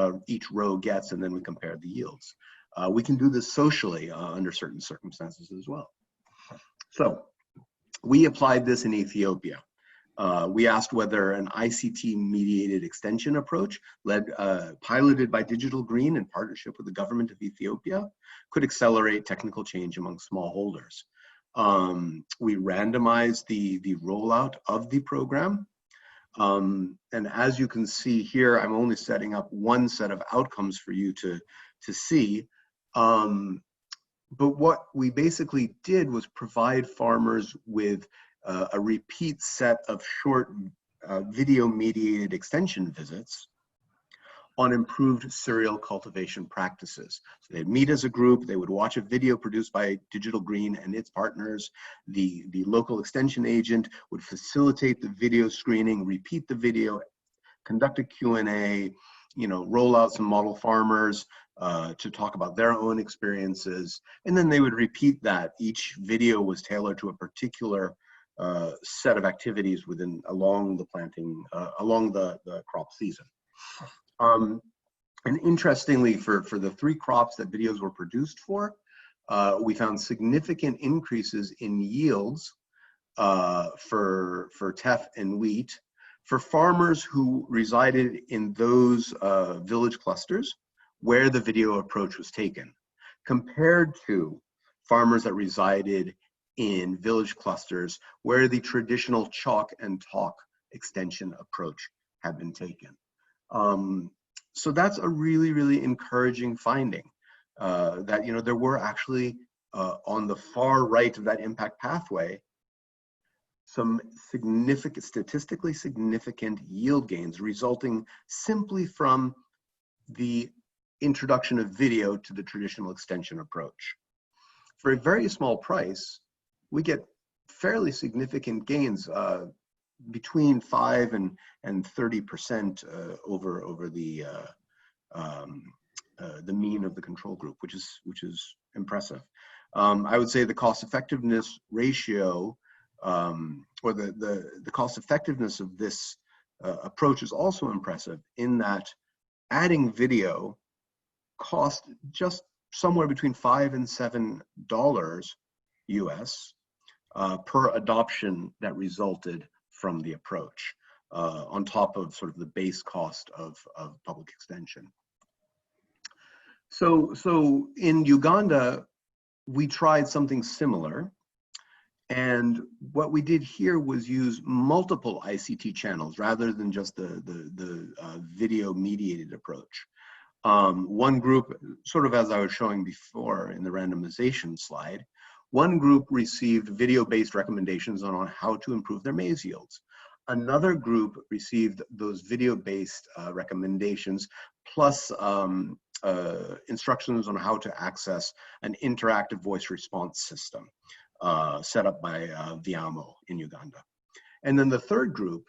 row gets, and then we compare the yields. We can do this socially under certain circumstances as well. So we applied this in Ethiopia. We asked whether an ICT-mediated extension approach piloted by Digital Green in partnership with the government of Ethiopia could accelerate technical change among smallholders. We randomized the rollout of the program. And as you can see here, I'm only setting up one set of outcomes for you to see. But what we basically did was provide farmers with a repeat set of short video-mediated extension visits on improved cereal cultivation practices. So they'd meet as a group, they would watch a video produced by Digital Green and its partners. The local extension agent would facilitate the video screening, repeat the video, conduct a Q&A, you know, roll out some model farmers to talk about their own experiences, and then they would repeat that. Each video was tailored to a particular set of activities along the planting, along the crop season. And interestingly, for the three crops that videos were produced for, we found significant increases in yields for teff and wheat for farmers who resided in those village clusters where the video approach was taken, compared to farmers that resided in village clusters where the traditional chalk and talk extension approach had been taken. So that's a really, really encouraging finding, that, you know, there were actually on the far right of that impact pathway some statistically significant yield gains resulting simply from the introduction of video to the traditional extension approach. for a very small price, we get fairly significant gains, between 5 and 30% over the mean of the control group, which is impressive. I would say the cost effectiveness ratio, or the cost effectiveness of this approach is also impressive, in that adding video cost just somewhere between $5 and $7 US per adoption that resulted from the approach, on top of sort of the base cost of public extension. So in Uganda, we tried something similar. And what we did here was use multiple ICT channels rather than just the video mediated approach. One group, sort of as I was showing before in the randomization slide, one group received video-based recommendations on how to improve their maize yields. Another group received those video-based recommendations plus instructions on how to access an interactive voice response system set up by Viamo in Uganda. And then the third group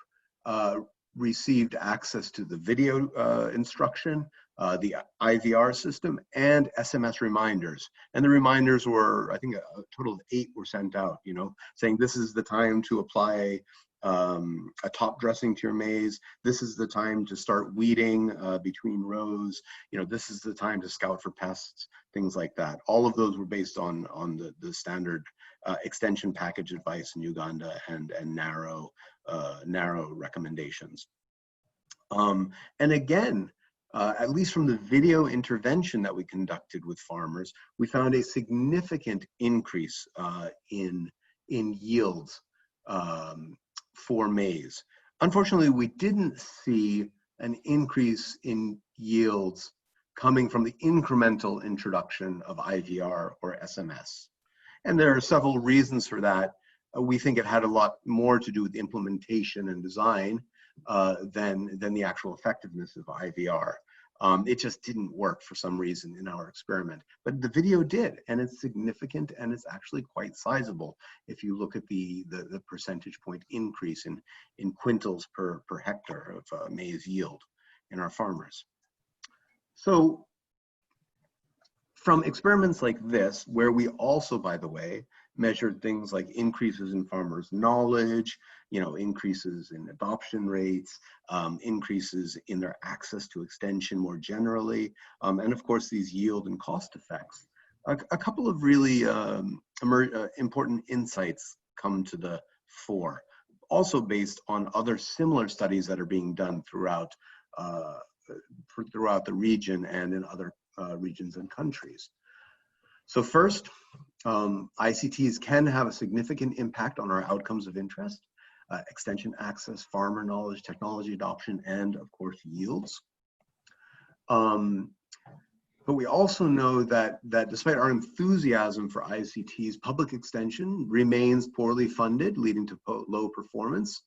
received access to the video instruction, the IVR system, and SMS reminders. And the reminders were, I think, a total of 8 were sent out, you know, saying this is the time to apply a top dressing to your maize. This is the time to start weeding between rows. You know, this is the time to scout for pests, things like that. All of those were based on the standard extension package advice in Uganda and narrow recommendations. And again, at least from the video intervention that we conducted with farmers, we found a significant increase in yields for maize. Unfortunately, we didn't see an increase in yields coming from the incremental introduction of IVR or SMS. And there are several reasons for that. We think it had a lot more to do with implementation and design than the actual effectiveness of IVR. It just didn't work for some reason in our experiment. But the video did, and it's significant, and it's actually quite sizable if you look at the percentage point increase in quintals per hectare of maize yield in our farmers. So from experiments like this, where we also, by the way, measured things like increases in farmers' knowledge, you know, increases in adoption rates, increases in their access to extension more generally, and of course these yield and cost effects. A couple of really important insights come to the fore, also based on other similar studies that are being done throughout the region and in other regions and countries. So first, ICTs can have a significant impact on our outcomes of interest, extension access, farmer knowledge, technology adoption, and of course yields. But we also know that despite our enthusiasm for ICTs, public extension remains poorly funded, leading to low performance.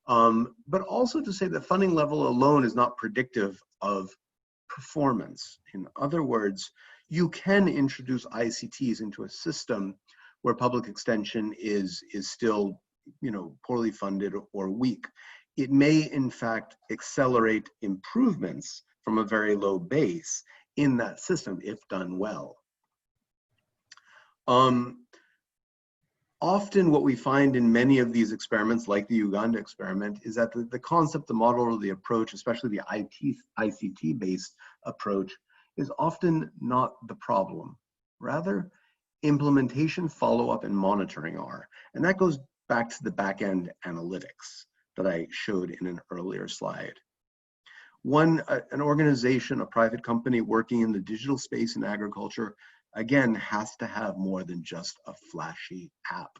But also to say that funding level alone is not predictive of performance. In other words, you can introduce ICTs into a system where public extension is still, you know, poorly funded or weak. It may in fact accelerate improvements from a very low base in that system if done well. Often what we find in many of these experiments, like the Uganda experiment, is that the concept, the model, or the approach, especially the ICT-based approach, is often not the problem. Rather, implementation, follow-up, and monitoring are. And that goes back to the back-end analytics that I showed in an earlier slide. An organization, a private company working in the digital space in agriculture, again, has to have more than just a flashy app.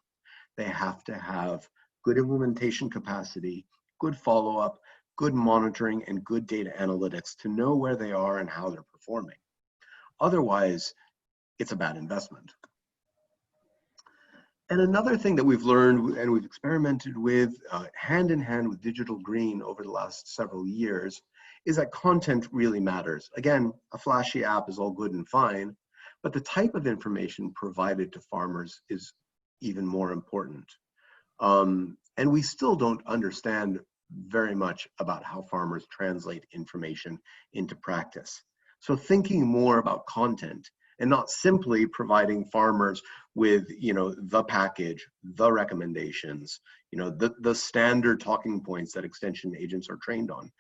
They have to have good implementation capacity, good follow-up, good monitoring, and good data analytics to know where they are and how they're performing. Otherwise, it's a bad investment. And another thing that we've learned and we've experimented with hand in hand with digital green over the last several years is that content really matters. Again, a flashy app is all good and fine, but the type of information provided to farmers is even more important. And we still don't understand very much about how farmers translate information into practice. So thinking more about content and not simply providing farmers with, the package, the recommendations, the standard talking points that extension agents are trained on,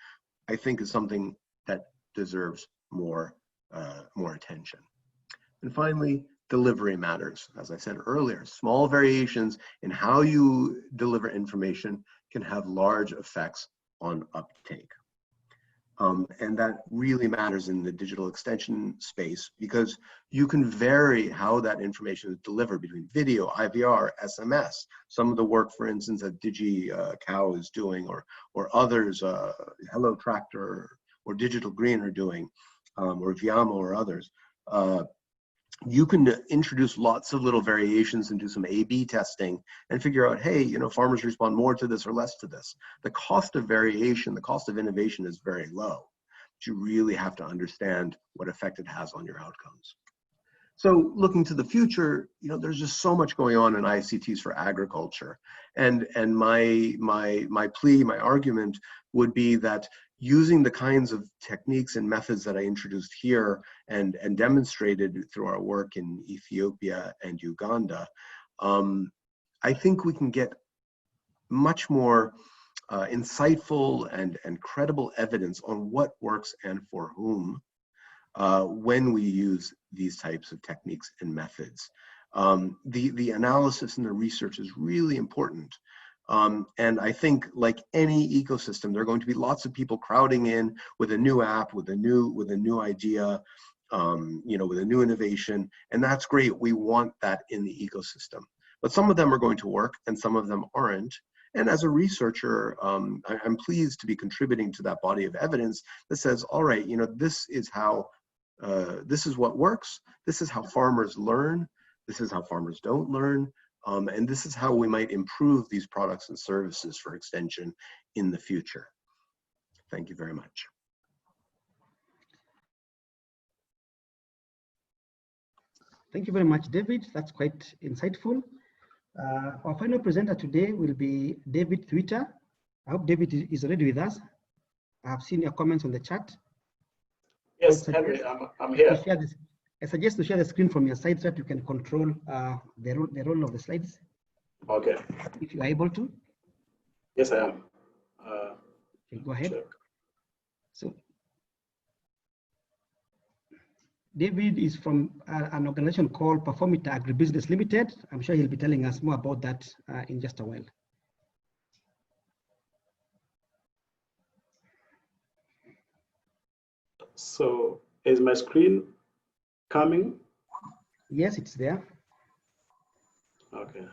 I think is something that deserves more attention. And finally, delivery matters. As I said earlier, small variations in how you deliver information can have large effects on uptake. And that really matters in the digital extension space because you can vary how that information is delivered between video, IVR, SMS. Some of the work, for instance, that DigiCow is doing, or others, Hello Tractor or Digital Green are doing, or Viamo or others. You can introduce lots of little variations and do some A/B testing and figure out, hey, farmers respond more to this or less to this. The cost of variation, the cost of innovation is very low, but you really have to understand what effect it has on your outcomes. So looking to the future, there's just so much going on in ICTs for agriculture. And my plea, my argument would be that using the kinds of techniques and methods that I introduced here and demonstrated through our work in Ethiopia and Uganda, I think we can get much more insightful and credible evidence on what works and for whom when we use these types of techniques and methods. The analysis and the research is really important. And I think, like any ecosystem, there are going to be lots of people crowding in with a new app, with a new idea, with a new innovation, and that's great. We want that in the ecosystem. But some of them are going to work, and some of them aren't. And as a researcher, I'm pleased to be contributing to that body of evidence that says, all right, this is how, this is what works. This is how farmers learn. This is how farmers don't learn. And this is how we might improve these products and services for extension in the future. Thank you very much. Thank you very much, David. That's quite insightful. Our final presenter today will be David Twitter. I hope David is already with us. I have seen your comments on the chat. Yes, Henry, I'm here. I suggest to share the screen from your side so that you can control the role of the slides. Okay. If you are able to. Yes, I am. Okay, go ahead. Check. So, David is from an organization called Performita Agribusiness Limited. I'm sure he'll be telling us more about that in just a while. So, is my screen coming? Yes, it's there. Okay.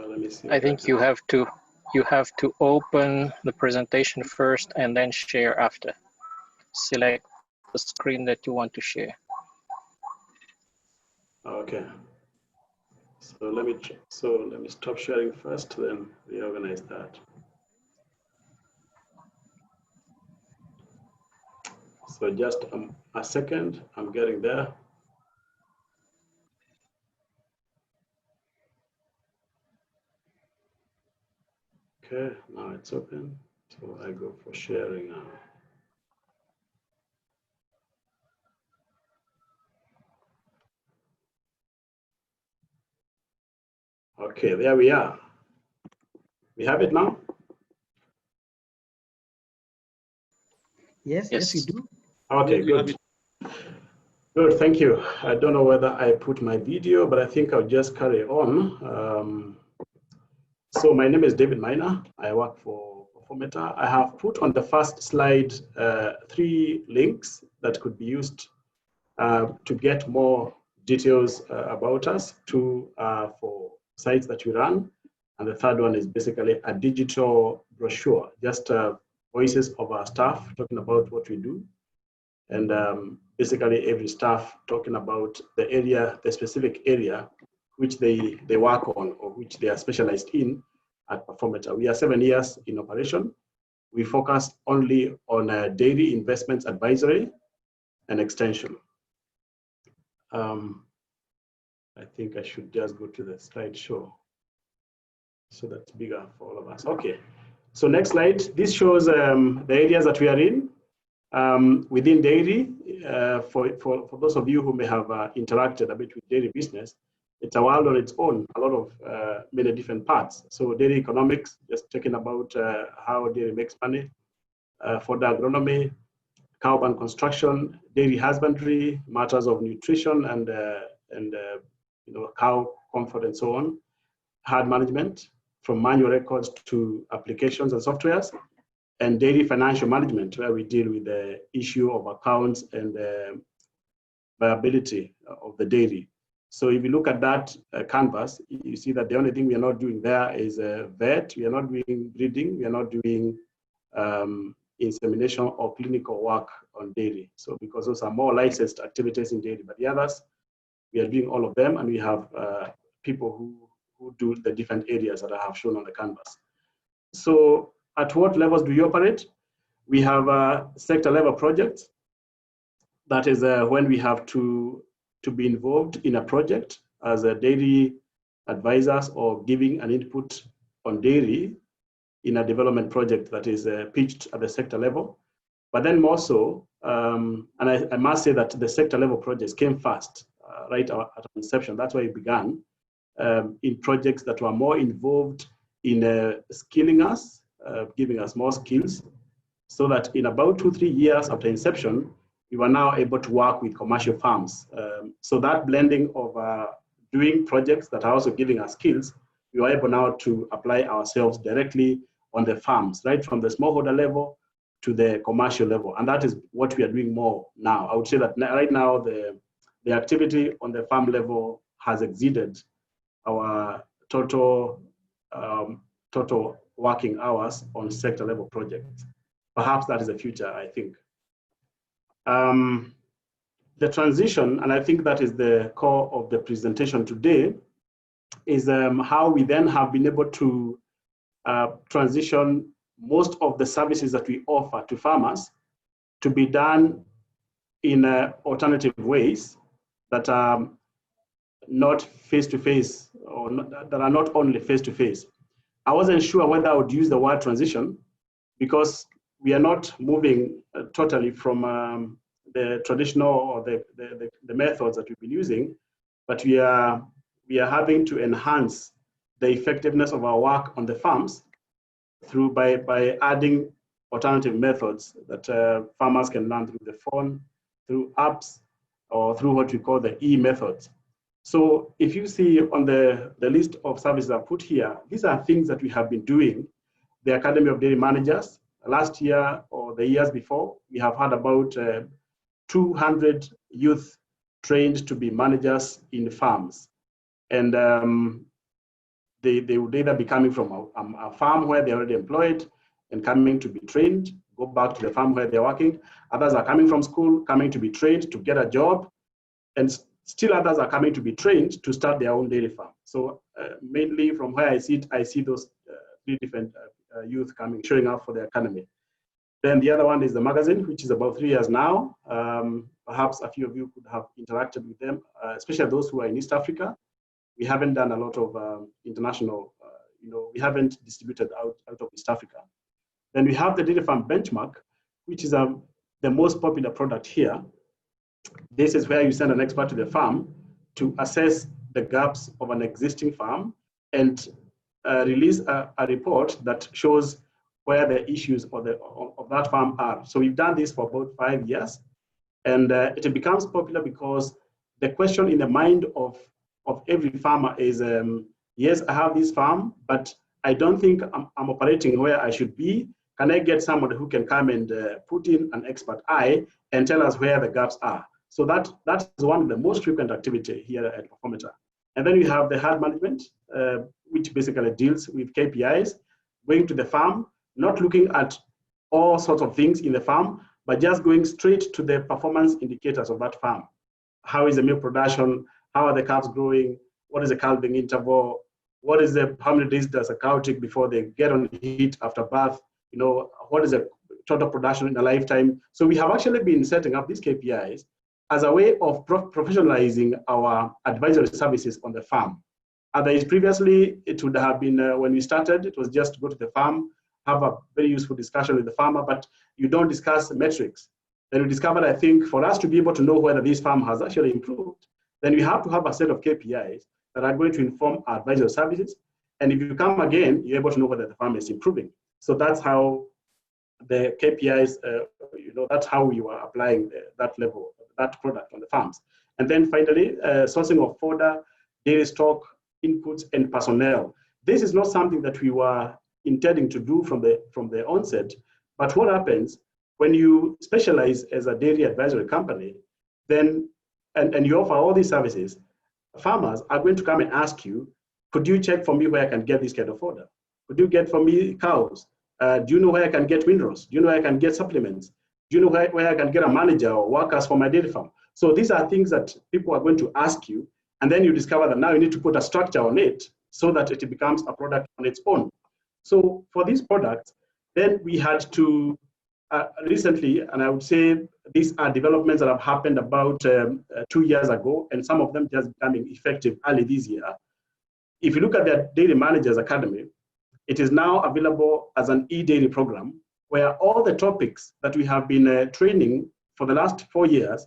Let me see. I think you have to open the presentation first and then share after. Select the screen that you want to share. Okay. So let me stop sharing first, then reorganize that. So just a second, I'm getting there. Okay, now it's open. So I go for sharing now. Okay, there we are. We have it now? Yes, yes, we do. Okay, good. Good, thank you. I don't know whether I put my video, but I think I'll just carry on. So my name is David Miner. I work for Performita. I have put on the first slide 3 links that could be used to get more details about us, 2 for sites that we run, and the third one is basically a digital brochure, just voices of our staff talking about what we do, and basically every staff talking about the area, the specific area which they work on or which they are specialized in at Performita. We are 7 years in operation. we focus only on dairy investments advisory and extension. I think I should just go to the slideshow so that's bigger for all of us. Okay, so next slide. This shows the areas that we are in within dairy. For those of you who may have interacted a bit with dairy business, it's a world on its own, a lot of many different parts. So dairy economics, just talking about how dairy makes money, fodder agronomy, cow barn construction, dairy husbandry, matters of nutrition and cow comfort and so on, herd management, from manual records to applications and softwares, and dairy financial management, where we deal with the issue of accounts and viability of the dairy. So if you look at that canvas, you see that the only thing we are not doing there is vet. We are not doing breeding. We are not doing insemination or clinical work on dairy. So because those are more licensed activities in dairy, but the others, we are doing all of them, and we have people who do the different areas that I have shown on the canvas. So at what levels do you operate? We have sector level projects. That is when we have to be involved in a project as a dairy advisors or giving an input on dairy in a development project that is pitched at the sector level. But then more so, and I must say that the sector level projects came first, right at inception. That's why it began in projects that were more involved in skilling us, giving us more skills, so that in about 2-3 years after inception, we were now able to work with commercial farms. So that blending of doing projects that are also giving us skills, we were able now to apply ourselves directly on the farms, right from the smallholder level to the commercial level. And that is what we are doing more now. I would say that right now, the activity on the farm level has exceeded our total working hours on sector level projects. Perhaps that is the future, I think. The transition, and I think that is the core of the presentation today, is how we then have been able to transition most of the services that we offer to farmers to be done in alternative ways that are not face-to-face, or that are not only face-to-face. I wasn't sure whether I would use the word transition, because we are not moving totally from the traditional or the methods that we've been using, but we are having to enhance the effectiveness of our work on the farms by adding alternative methods that farmers can learn through the phone, through apps, or through what we call the e-methods. So if you see on the list of services I've put here, these are things that we have been doing. The Academy of Dairy Managers, last year or the years before, we have had about 200 youth trained to be managers in farms. And they would either be coming from a farm where they're already employed and coming to be trained, go back to the farm where they're working. Others are coming from school, coming to be trained to get a job. And still others are coming to be trained to start their own dairy farm. So mainly from where I sit, I see those 3 different youth showing up for the academy. Then the other one is the magazine, which is about 3 years now. Perhaps a few of you could have interacted with them, especially those who are in East Africa. We haven't done a lot of international, we haven't distributed out of East Africa. Then we have the Dairy Farm Benchmark, which is the most popular product here. This is where you send an expert to the farm to assess the gaps of an existing farm and release a report that shows where the issues of that farm are. So we've done this for about 5 years, and it becomes popular because the question in the mind of every farmer is, yes, I have this farm, but I don't think I'm operating where I should be. Can I get somebody who can come and put in an expert eye and tell us where the gaps are? So that is one of the most frequent activity here at Performata. And then we have the herd management, which basically deals with KPIs, going to the farm, not looking at all sorts of things in the farm, but just going straight to the performance indicators of that farm. How is the milk production? How are the calves growing? What is the calving interval? How many days does a cow take before they get on heat after birth? what is the total production in a lifetime. So we have actually been setting up these KPIs as a way of professionalizing our advisory services on the farm. Otherwise, previously, it would have been, when we started, it was just go to the farm, have a very useful discussion with the farmer, but you don't discuss metrics. Then we discovered, I think, for us to be able to know whether this farm has actually improved, then we have to have a set of KPIs that are going to inform our advisory services. And if you come again, you're able to know whether the farm is improving. So that's how the KPIs, that's how we were applying that level, that product on the farms. And then finally, sourcing of fodder, dairy stock, inputs, and personnel. This is not something that we were intending to do from the onset, but what happens when you specialize as a dairy advisory company, then, and you offer all these services, farmers are going to come and ask you, could you check for me where I can get this kind of fodder? Could you get for me cows? Do you know where I can get windrows? Do you know where I can get supplements? Do you know where I can get a manager or workers for my dairy farm? So these are things that people are going to ask you, and then you discover that now you need to put a structure on it so that it becomes a product on its own. So for these products, then we had to recently, and I would say these are developments that have happened about 2 years ago, and some of them just becoming effective early this year. If you look at the Dairy Managers Academy, it is now available as an e-dairy program where all the topics that we have been training for the last 4 years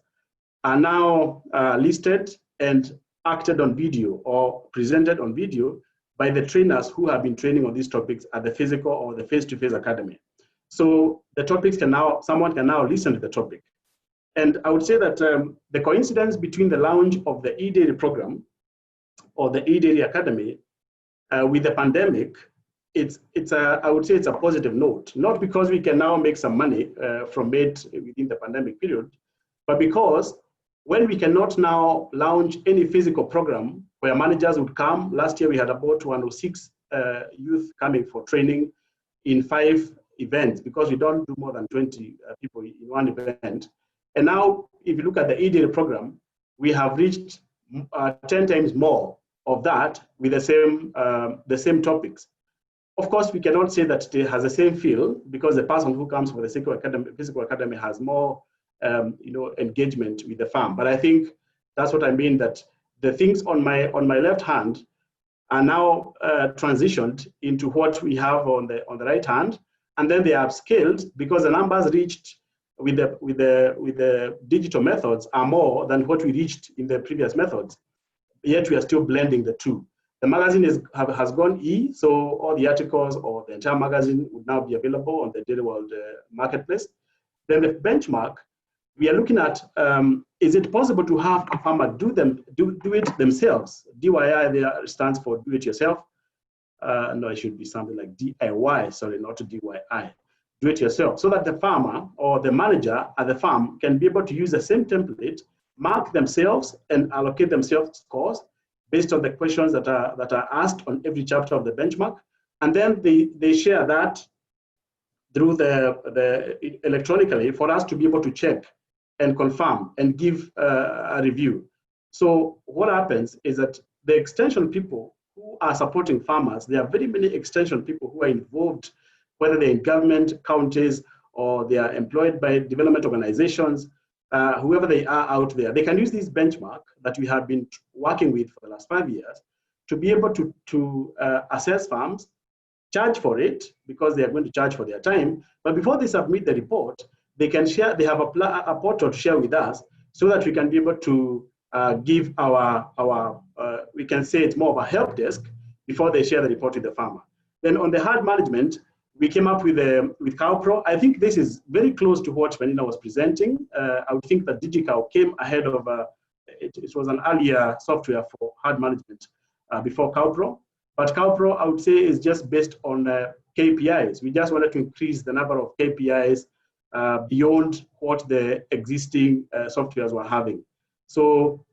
are now listed and acted on video or presented on video by the trainers who have been training on these topics at the physical or the face-to-face academy. So the topics can now, someone can now listen to the topic. And I would say that the coincidence between the launch of the e-dairy program or the e-dairy academy with the pandemic, I would say it's a positive note, not because we can now make some money from it within the pandemic period, but because when we cannot now launch any physical program where managers would come, last year we had about 106 youth coming for training in 5 events because we don't do more than 20 people in one event. And now, if you look at the e-dairy program, we have reached 10 times more of that with the same topics. Of course, we cannot say that it has the same feel because the person who comes for the physical academy has more engagement with the farm. But I think that's what I mean, that the things on my left hand are now transitioned into what we have on the right hand, and then they are scaled because the numbers reached with the digital methods are more than what we reached in the previous methods. Yet we are still blending the two. The magazine has gone e, so all the articles or the entire magazine would now be available on the Dairy World marketplace. Then the benchmark, we are looking at, is it possible to have a farmer do it themselves? DIY there stands for do it yourself. No, it should be something like DIY, sorry, not DIY. Do it yourself, so that the farmer or the manager at the farm can be able to use the same template, mark themselves and allocate themselves scores based on the questions that are asked on every chapter of the benchmark. And then they share that through the electronically for us to be able to check and confirm and give a review. So what happens is that the extension people who are supporting farmers, there are very many extension people who are involved, whether they're in government, counties, or they are employed by development organizations, whoever they are out there. They can use this benchmark that we have been working with for the last 5 years to be able to assess farms, charge for it because they are going to charge for their time. But before they submit the report, they can share, they have a portal to share with us so that we can be able to give we can say it's more of a help desk before they share the report with the farmer. Then on the herd management, we came up with Calpro. I think this is very close to what Benina was presenting. I would think that DigiCow came ahead of, it was an earlier software for herd management before Calpro. But Calpro, I would say, is just based on KPIs. We just wanted to increase the number of KPIs beyond what the existing softwares were having. So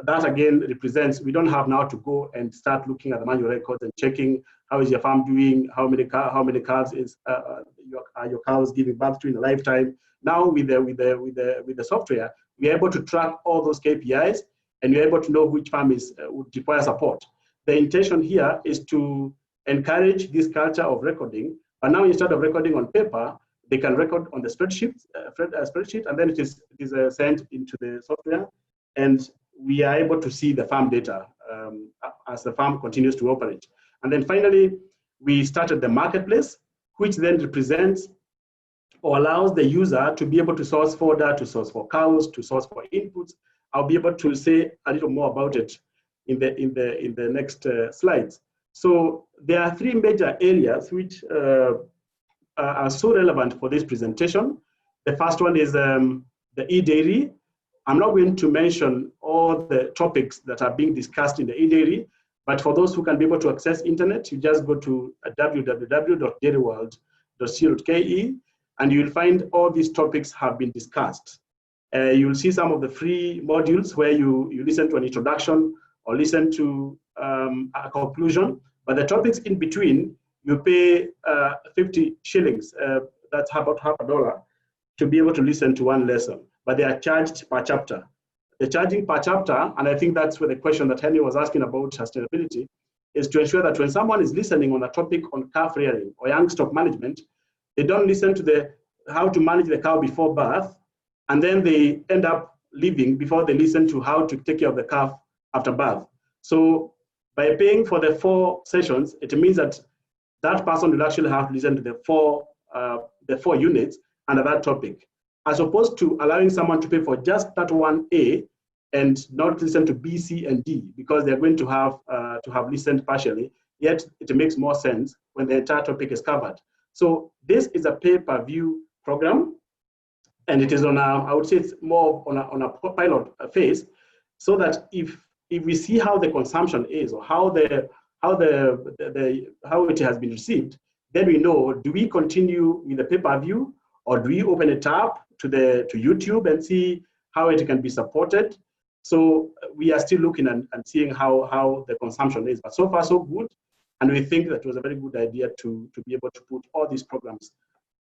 that again represents, we don't have now to go and start looking at the manual records and checking how is your farm doing, how many calves is are your cows giving birth to in a lifetime. Now with the software, we're able to track all those KPIs and you're able to know which farm would require support. The intention here is to encourage this culture of recording But now instead of recording on paper, they can record on the spreadsheet, and then it is sent into the software, and we are able to see the farm data as the farm continues to operate. And then finally, we started the marketplace, which then represents or allows the user to be able to source fodder, to source for cows, to source for inputs. I'll be able to say a little more about it in the next slides. So there are three major areas which are so relevant for this presentation. The first one is the e-dairy. I'm not going to mention all the topics that are being discussed in the e-dairy, but for those who can be able to access internet, you just go to www.dairyworld.co.ke, and you'll find all these topics have been discussed. You'll see some of the free modules where you listen to an introduction or listen to a conclusion, but the topics in between, you pay 50 shillings, that's about $50, to be able to listen to one lesson, but they are charged per chapter. The charging per chapter, and I think that's where the question that Henry was asking about sustainability, is to ensure that when someone is listening on a topic on calf rearing or young stock management, they don't listen to how to manage the cow before birth, and then they end up leaving before they listen to how to take care of the calf after birth. So by paying for the 4 sessions, it means that that person will actually have to listen to the four units under that topic, as opposed to allowing someone to pay for just that one A and not listen to B, C, and D, because they're going to have listened partially, yet it makes more sense when the entire topic is covered. So this is a pay-per-view program, and it is on I would say it's more on a pilot phase, so that if we see how the consumption is or how it has been received, then we know, do we continue with the pay-per-view, or do we open it up to YouTube and see how it can be supported? So we are still looking and seeing how the consumption is, but so far so good. And we think that it was a very good idea to be able to put all these programs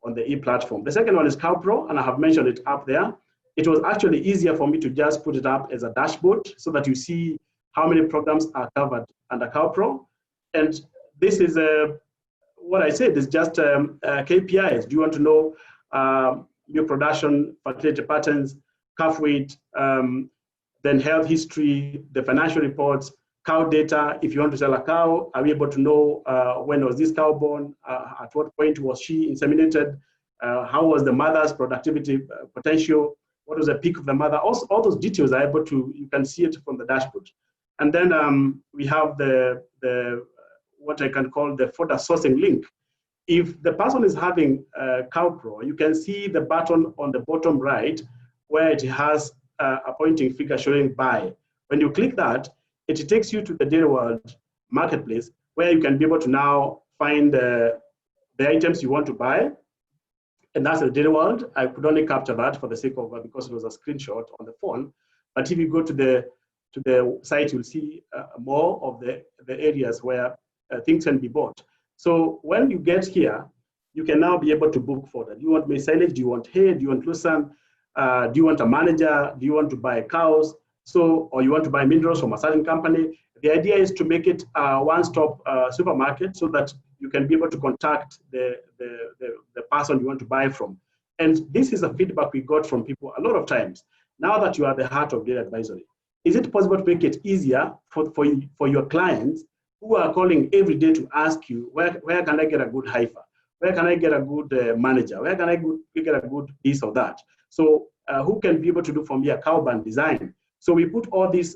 on the e-platform. The second one is Calpro, and I have mentioned it up there. It was actually easier for me to just put it up as a dashboard so that you see how many programs are covered under Calpro. And this is what I said is just KPIs. Do you want to know milk production, fertility patterns, calf weight, then health history, the financial reports, cow data? If you want to sell a cow, are we able to know when was this cow born? At what point was she inseminated? How was the mother's productivity potential? What was the peak of the mother? All those details are able to, you can see it from the dashboard. And then we have the what I can call the fodder sourcing link. If the person is having Calpro, you can see the button on the bottom right where it has a pointing figure showing buy. When you click that, it takes you to the Dairy World marketplace, where you can be able to now find the items you want to buy. And that's the Dairy World. I could only capture that for the sake of, because it was a screenshot on the phone. But if you go to the site, you'll see more of the areas where things can be bought. So when you get here, you can now be able to book fodder. Do you want maize silage? Do you want hay? Do you want lucerne? Do you want a manager? Do you want to buy cows? Or you want to buy minerals from a certain company? The idea is to make it a one-stop supermarket so that you can be able to contact the person you want to buy from. And this is a feedback we got from people a lot of times. Now that you are the heart of dairy advisory, is it possible to make it easier for your clients who are calling every day to ask you, where can I get a good heifer? Where can I get a good manager? Where can I get a good this or that? So who can be able to do for me a cow barn design? So we put all these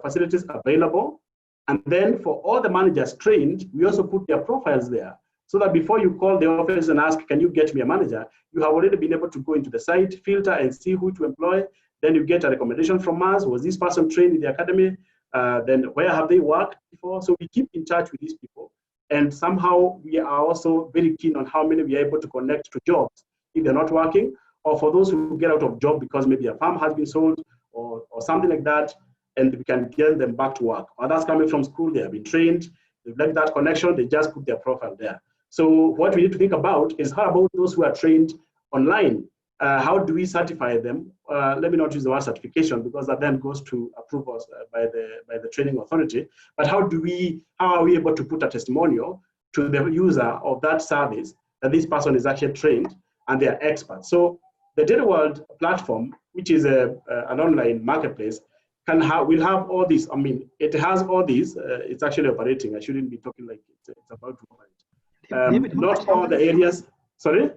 facilities available. And then for all the managers trained, we also put their profiles there. So that before you call the office and ask, can you get me a manager? You have already been able to go into the site, filter and see who to employ. Then you get a recommendation from us. Was this person trained in the academy? Then where have they worked before? So we keep in touch with these people. And somehow we are also very keen on how many we are able to connect to jobs if they're not working, or for those who get out of job because maybe a farm has been sold or something like that, and we can get them back to work. Others coming from school, they have been trained, they've left that connection, they just put their profile there. So what we need to think about is, how about those who are trained online? How do we certify them? Let me not use the word certification, because that then goes to approvals by the training authority. But how are we able to put a testimonial to the user of that service that this person is actually trained and they are experts. So the Data World platform, which is an online marketplace, will have all these. I mean, it has all these. It's actually operating. I shouldn't be talking like it's about to operate. David, not all the areas. Sorry?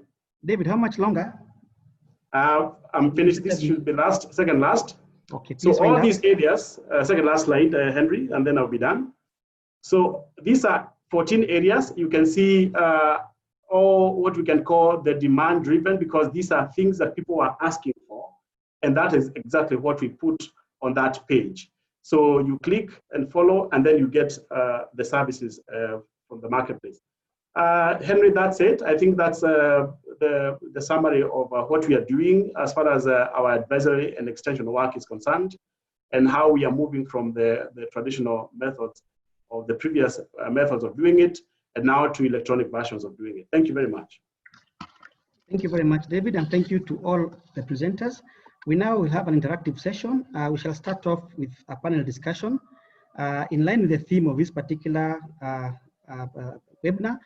David, how much longer? I'm finished. This should be second last. Okay, so all these areas, second last slide, Henry, and then I'll be done. So these are 14 areas. You can see all what we can call the demand driven, because these are things that people are asking for. And that is exactly what we put on that page. So you click and follow, and then you get the services from the marketplace. Henry, that's it. I think that's the summary of what we are doing as far as our advisory and extension work is concerned, and how we are moving from the traditional methods of the previous methods of doing it, and now to electronic versions of doing it. Thank you very much. Thank you very much, David, and thank you to all the presenters. We now will have an interactive session. We shall start off with a panel discussion. In line with the theme of this particular webinar,